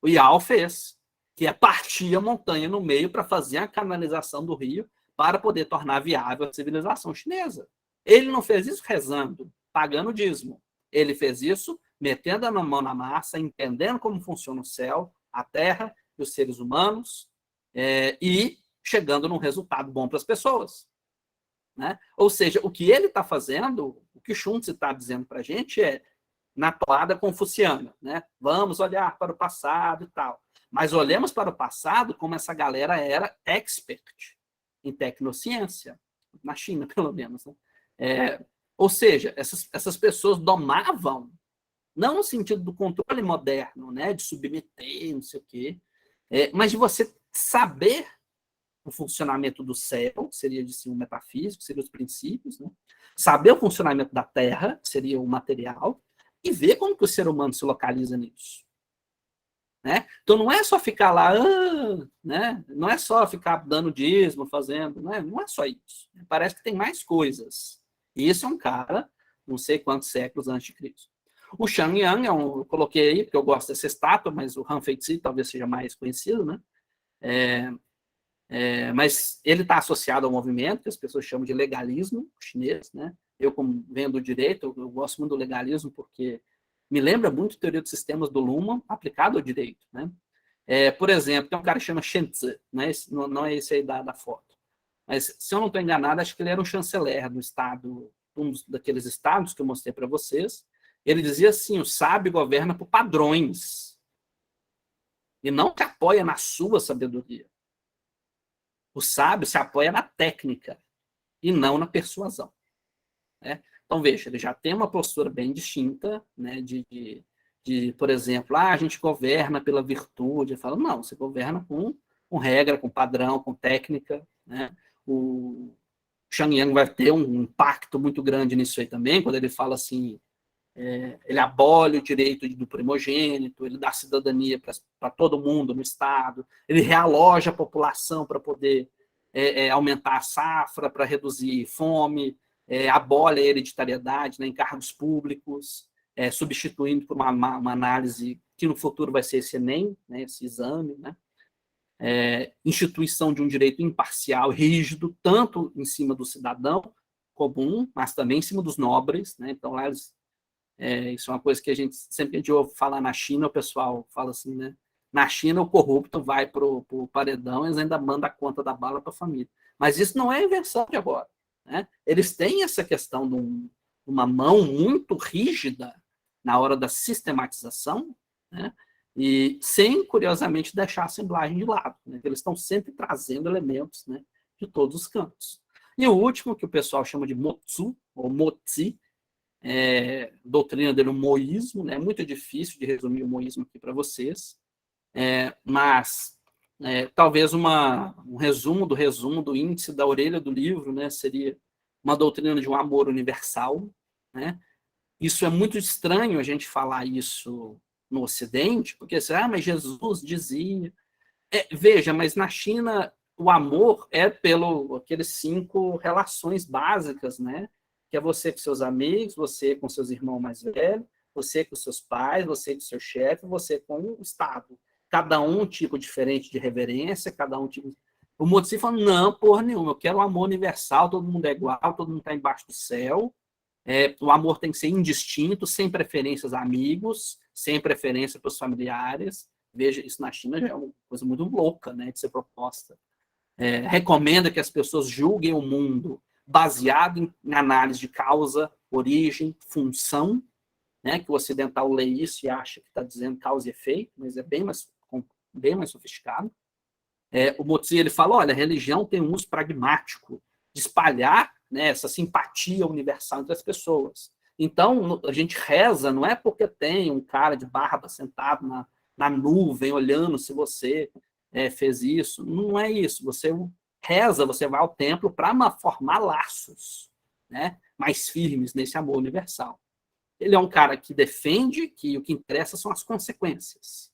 Yao fez, que é partir a montanha no meio para fazer a canalização do rio para poder tornar viável a civilização chinesa. Ele não fez isso rezando, pagando dízimo. Ele fez isso metendo a mão na massa, entendendo como funciona o céu, a terra e os seres humanos, e chegando num resultado bom para as pessoas. Né? Ou seja, o que ele está fazendo, o que Xunzi está dizendo para a gente na toada confuciana. Né? Vamos olhar para o passado e tal. Mas olhemos para o passado como essa galera era expert em tecnociência, na China, pelo menos. Né? Ou seja, essas pessoas domavam, não no sentido do controle moderno, né, de submeter, não sei o quê, mas de você saber o funcionamento do céu, que seria de si, o metafísico, seria os princípios, né? Saber o funcionamento da Terra, que seria o material, e ver como que o ser humano se localiza nisso. Né? Então não é só ficar lá, né? Não é só ficar dando dízimo, fazendo, não é só isso. Parece que tem mais coisas. E esse é um cara, não sei quantos séculos antes de Cristo. O Shang Yang, eu coloquei aí, porque eu gosto dessa estátua, mas o Han Feizi talvez seja mais conhecido, né? Mas ele está associado ao movimento que as pessoas chamam de legalismo chinês, né? Eu, como venho do direito, eu gosto muito do legalismo porque me lembra muito a teoria dos sistemas do Luhmann aplicado ao direito, né? Por exemplo, tem um cara que chama Shen Tzu, né? Não é esse aí da foto, mas se eu não estou enganado, acho que ele era um chanceler do estado, um daqueles estados que eu mostrei para vocês. Ele dizia assim: o sábio governa por padrões e não se apoia na sua sabedoria. O sábio se apoia na técnica e não na persuasão. Né? Então, veja, ele já tem uma postura bem distinta, né, de por exemplo, a gente governa pela virtude. Ele fala, não, você governa com regra, com padrão, com técnica. Né? O Shang Yang vai ter um impacto muito grande nisso aí também, quando ele fala assim, ele abole o direito do primogênito, ele dá cidadania para todo mundo no Estado, ele realoja a população para poder aumentar a safra, para reduzir fome, abole a hereditariedade, né, em cargos públicos, substituindo por uma análise que no futuro vai ser esse Enem, né, esse exame, né? Instituição de um direito imparcial, rígido, tanto em cima do cidadão comum, mas também em cima dos nobres. Né? Então, lá eles... isso é uma coisa que sempre que a gente ouve falar na China, o pessoal fala assim, né? Na China, o corrupto vai para o paredão e eles ainda mandam a conta da bala para a família. Mas isso não é invenção de agora. Né? Eles têm essa questão de uma mão muito rígida na hora da sistematização, né? E sem, curiosamente, deixar a assemblagem de lado. Né? Eles estão sempre trazendo elementos, né, de todos os cantos. E o último, que o pessoal chama de Motsu, ou Mozi, doutrina dele, o moísmo, né? É muito difícil de resumir o moísmo aqui para vocês, mas talvez um resumo do índice da orelha do livro, né? Seria uma doutrina de um amor universal, né? Isso é muito estranho a gente falar isso no Ocidente, porque mas Jesus dizia... veja, mas na China o amor é pelo aqueles 5 relações básicas, né? Que é você com seus amigos, você com seus irmãos mais velhos, você com seus pais, você com seu chefe, você com o Estado. Cada um tipo diferente de reverência, cada um tipo... O Motzi fala, não, porra nenhuma, eu quero um amor universal, todo mundo é igual, todo mundo está embaixo do céu. O amor tem que ser indistinto, sem preferências a amigos, sem preferência para os familiares. Veja, isso na China já é uma coisa muito louca, né, de ser proposta. Recomenda que as pessoas julguem o mundo baseado em análise de causa, origem, função, né, que o ocidental lê isso e acha que está dizendo causa e efeito, mas é bem mais sofisticado. O Motzi, ele fala, olha, a religião tem um uso pragmático de espalhar, né, essa simpatia universal entre as pessoas. Então, a gente reza, não é porque tem um cara de barba sentado na nuvem, olhando se você fez isso. Não é isso. Você reza, você vai ao templo para formar laços, né, mais firmes nesse amor universal. Ele é um cara que defende que o que interessa são as consequências.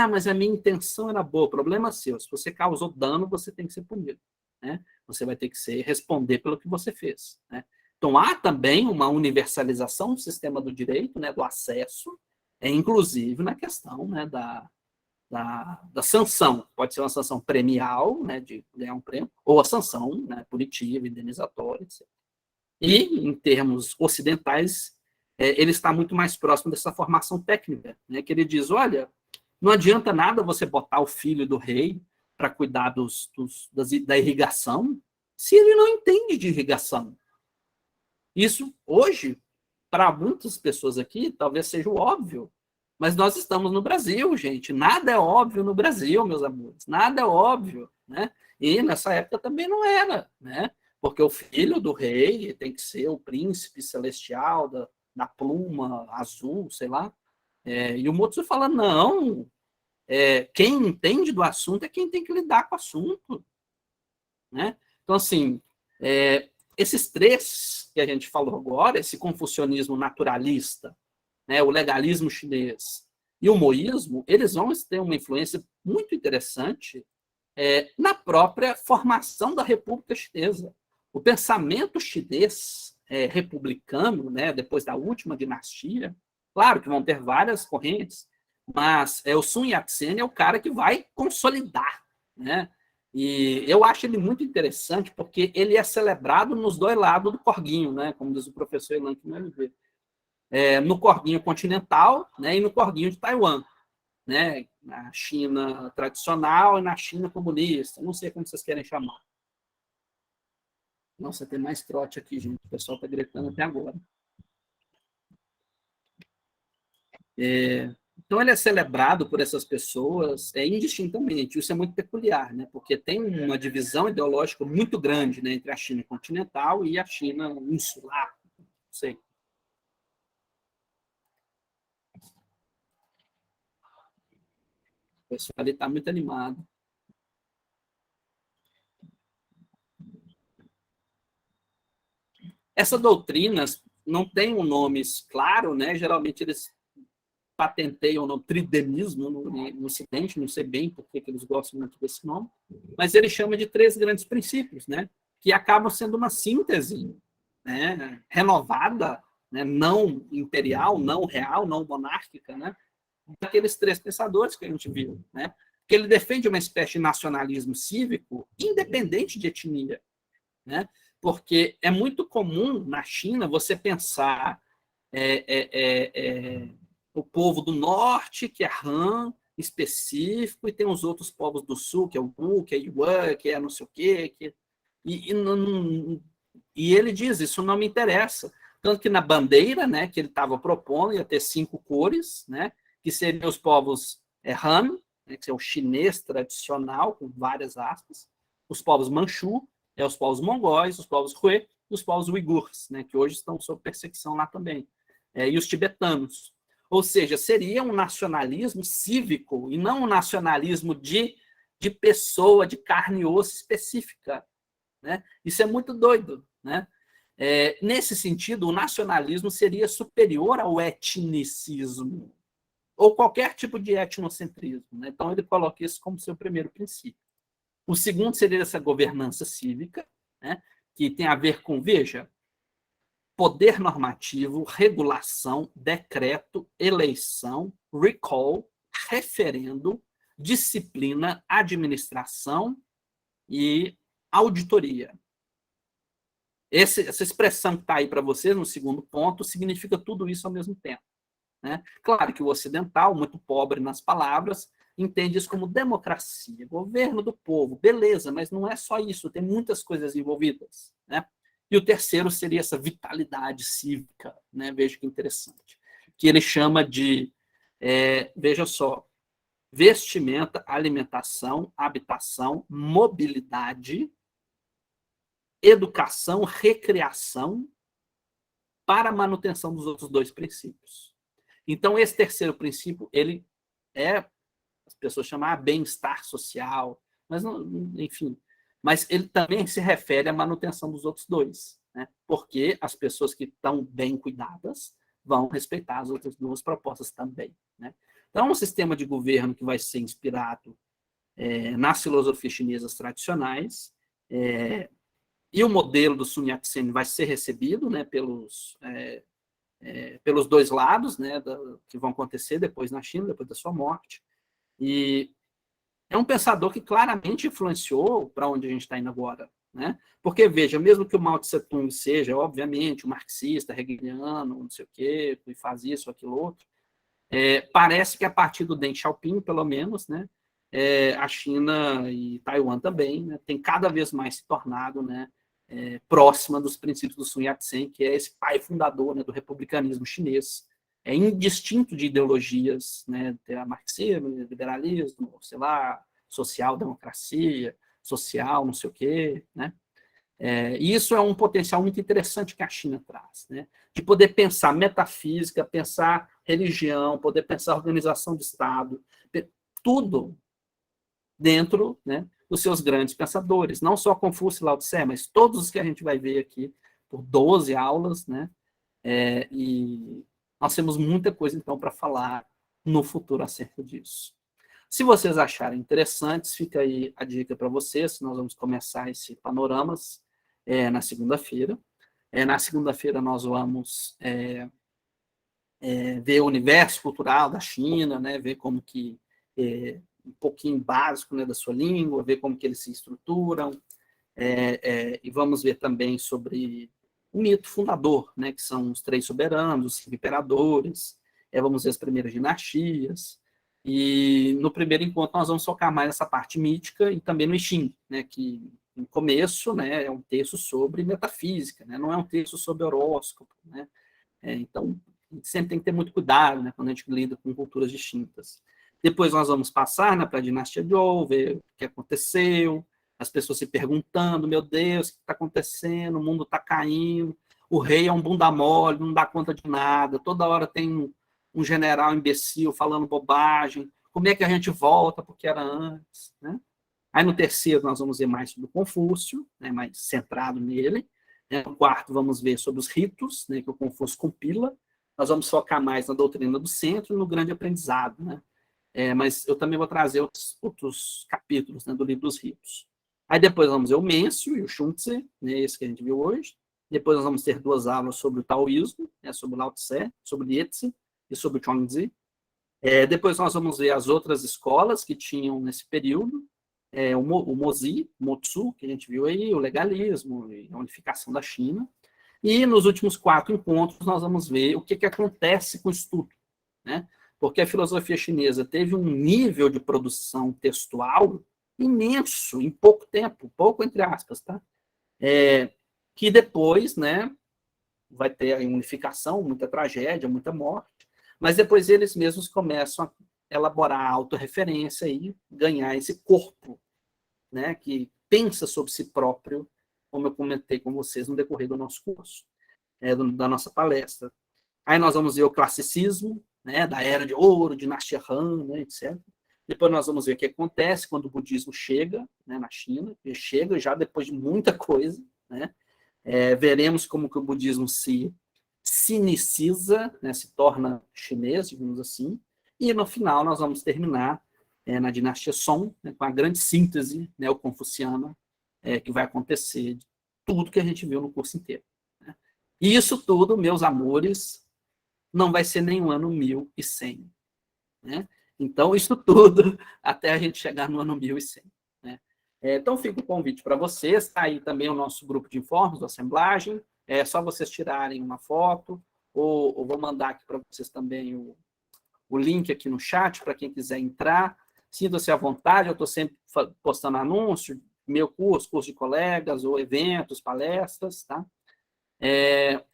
Mas a minha intenção era boa, o problema é seu. Se você causou dano, você tem que ser punido, né? Você vai ter que responder pelo que você fez, né? Então, há também uma universalização do sistema do direito, né, do acesso, inclusive na questão, né, da sanção. Pode ser uma sanção premial, né, de ganhar um prêmio, ou a sanção, né, punitiva, indenizatória, etc. E, em termos ocidentais, ele está muito mais próximo dessa formação técnica, né, que ele diz, olha, não adianta nada você botar o filho do rei para cuidar da irrigação se ele não entende de irrigação. Isso, hoje, para muitas pessoas aqui, talvez seja o óbvio, mas nós estamos no Brasil, gente. Nada é óbvio no Brasil, meus amores. Nada é óbvio, né? E nessa época também não era, né? Porque o filho do rei tem que ser o príncipe celestial da pluma azul, sei lá. E o Motzi fala, não, quem entende do assunto é quem tem que lidar com o assunto, né? Então, assim, esses 3 que a gente falou agora, esse confucionismo naturalista, né, o legalismo chinês e o moísmo, eles vão ter uma influência muito interessante na própria formação da República Chinesa. O pensamento chinês republicano, né, depois da última dinastia, claro que vão ter várias correntes, mas o Sun Yat-sen é o cara que vai consolidar, né? E eu acho ele muito interessante porque ele é celebrado nos 2 lados do corguinho, né? Como diz o professor Elan no LV. No corguinho continental, né? E no corguinho de Taiwan, né? Na China tradicional e na China comunista. Não sei como vocês querem chamar. Nossa, tem mais trote aqui, gente. O pessoal está gritando até agora. Então, ele é celebrado por essas pessoas indistintamente. Isso é muito peculiar, né? Porque tem uma divisão ideológica muito grande, né, entre a China continental e a China insular. Não sei. O pessoal ali está muito animado. Essas doutrinas não têm um nome claro, né? Geralmente eles patenteiam no tridemismo no Ocidente, não sei bem por que eles gostam muito desse nome, mas ele chama de 3 grandes princípios, né, que acabam sendo uma síntese, né, renovada, né, não imperial, não real, não monárquica, né, daqueles 3 pensadores que a gente viu, né, que ele defende uma espécie de nacionalismo cívico independente de etnia, né, porque é muito comum na China você pensar o povo do norte, que é Han, específico, e tem os outros povos do sul, que é o Wu, que é Yuan, que é não sei o quê. E ele diz, isso não me interessa. Tanto que na bandeira, né, que ele estava propondo, ia ter 5 cores, né, que seriam os povos Han, né, que é o chinês tradicional, com várias aspas, os povos Manchu, os povos mongóis, os povos Hui dos povos uigures, né, que hoje estão sob perseguição lá também, e os tibetanos. Ou seja, seria um nacionalismo cívico e não um nacionalismo de pessoa, de carne e osso específica, né? Isso é muito doido, né? Nesse sentido, o nacionalismo seria superior ao etnicismo ou qualquer tipo de etnocentrismo, né? Então, ele coloca isso como seu primeiro princípio. O segundo seria essa governança cívica, né? Que tem a ver com, veja, poder normativo, regulação, decreto, eleição, recall, referendo, disciplina, administração e auditoria. Essa expressão que está aí para vocês, no segundo ponto, significa tudo isso ao mesmo tempo, né? Claro que o ocidental, muito pobre nas palavras, entende isso como democracia, governo do povo, beleza, mas não é só isso, tem muitas coisas envolvidas, né? E o terceiro seria essa vitalidade cívica, né? Veja que interessante, que ele chama de, veja só, vestimenta, alimentação, habitação, mobilidade, educação, recreação, para a manutenção dos outros dois princípios. Então, esse terceiro princípio, ele as pessoas chamam de bem-estar social, mas, enfim, mas ele também se refere à manutenção dos outros dois, né? Porque as pessoas que estão bem cuidadas vão respeitar as outras duas propostas também, né? Então, um sistema de governo que vai ser inspirado nas filosofias chinesas tradicionais, e o modelo do Sun Yat-sen vai ser recebido, né, pelos dois lados, né, que vão acontecer depois na China, depois da sua morte. E é um pensador que claramente influenciou para onde a gente está indo agora, né? Porque, veja, mesmo que o Mao Tse-tung seja, obviamente, um marxista, hegeliano, não sei o quê, que faz isso, aquilo, outro, parece que a partir do Deng Xiaoping, pelo menos, né, a China e Taiwan também, né, tem cada vez mais se tornado, né, próxima dos princípios do Sun Yat-sen, que é esse pai fundador, né, do republicanismo chinês, indistinto de ideologias, né, marxismo, liberalismo, sei lá, social-democracia, social, não sei o quê, né? E isso é um potencial muito interessante que a China traz, né? De poder pensar metafísica, pensar religião, poder pensar organização de Estado, tudo dentro, né, dos seus grandes pensadores, não só Confúcio e Lao Tse, mas todos os que a gente vai ver aqui por 12 aulas, né? E nós temos muita coisa, então, para falar no futuro acerca disso. Se vocês acharem interessantes, fica aí a dica para vocês. Nós vamos começar esse Panoramas na segunda-feira. Na segunda-feira nós vamos ver o universo cultural da China, né, ver como que um pouquinho básico, né, da sua língua, ver como que eles se estruturam, e vamos ver também sobre o mito fundador, né, que são os 3 soberanos, os 5 imperadores, vamos ver as primeiras dinastias, e no primeiro encontro nós vamos focar mais nessa parte mítica e também no I Ching, né, que no começo, né, é um texto sobre metafísica, né, não é um texto sobre horóscopo, né, então sempre tem que ter muito cuidado, né, quando a gente lida com culturas distintas. Depois nós vamos passar, né, para a dinastia Zhou, ver o que aconteceu, as pessoas se perguntando, meu Deus, o que está acontecendo? O mundo está caindo, o rei é um bunda mole, não dá conta de nada, toda hora tem um general imbecil falando bobagem, como é que a gente volta porque era antes, né? Aí no terceiro nós vamos ver mais sobre o Confúcio, né, mais centrado nele. No quarto vamos ver sobre os ritos, né, que o Confúcio compila. Nós vamos focar mais na doutrina do centro e no grande aprendizado, né? Mas eu também vou trazer outros capítulos, né, do livro dos ritos. Aí depois vamos ver o Mêncio e o Xunzi, né, esse que a gente viu hoje. Depois nós vamos ter 2 aulas sobre o taoísmo, né, sobre o Lao Tse, sobre o Liezi e sobre o Chuangzi. Depois nós vamos ver as outras escolas que tinham nesse período, o Mozi, o Motsu, que a gente viu aí, o legalismo e a unificação da China. E nos últimos 4 encontros nós vamos ver o que acontece com o estudo, né? Porque a filosofia chinesa teve um nível de produção textual imenso, em pouco tempo, pouco entre aspas, tá? Que depois, né, vai ter a unificação, muita tragédia, muita morte, mas depois eles mesmos começam a elaborar a autorreferência e ganhar esse corpo, né, que pensa sobre si próprio como eu comentei com vocês no decorrer do nosso curso, da nossa palestra. Aí nós vamos ver o classicismo, né, da Era de Ouro, dinastia Han, né, etc. Depois nós vamos ver o que acontece quando o budismo chega, né, na China, ele chega já depois de muita coisa, né? Veremos como que o budismo se siniciza, né, se torna chinês, digamos assim, e no final nós vamos terminar na dinastia Song, né, com a grande síntese neoconfuciana que vai acontecer de tudo que a gente viu no curso inteiro. Né? E isso tudo, meus amores, não vai ser nem o ano 1100. Né? Então, isso tudo até a gente chegar no ano 1100. Né? Então, fica o convite para vocês. Está aí também o nosso grupo de informes do Assemblagem. É só vocês tirarem uma foto, ou vou mandar aqui para vocês também o link aqui no chat para quem quiser entrar. Sinta-se à vontade, eu estou sempre postando anúncio, meu curso, curso de colegas, ou eventos, palestras. Tá? Deixa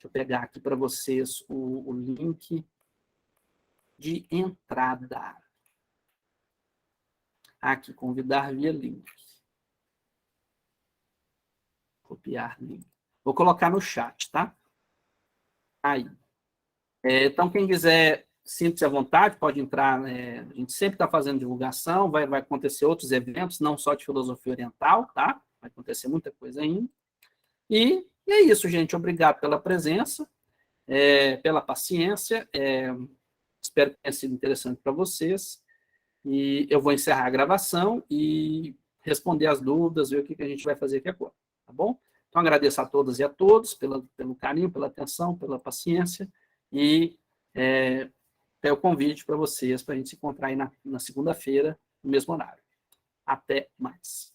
eu pegar aqui para vocês o link de entrada. Aqui, convidar via link. Copiar link. Vou colocar no chat, tá? Aí. Então, quem quiser, sinta-se à vontade, pode entrar. A gente sempre está fazendo divulgação, vai acontecer outros eventos, não só de filosofia oriental, tá? Vai acontecer muita coisa ainda. E é isso, gente. Obrigado pela presença, pela paciência. Espero que tenha sido interessante para vocês. E eu vou encerrar a gravação e responder as dúvidas, ver o que a gente vai fazer aqui agora, tá bom? Então, agradeço a todas e a todos pelo carinho, pela atenção, pela paciência e o convite para vocês, para a gente se encontrar aí na segunda-feira, no mesmo horário. Até mais.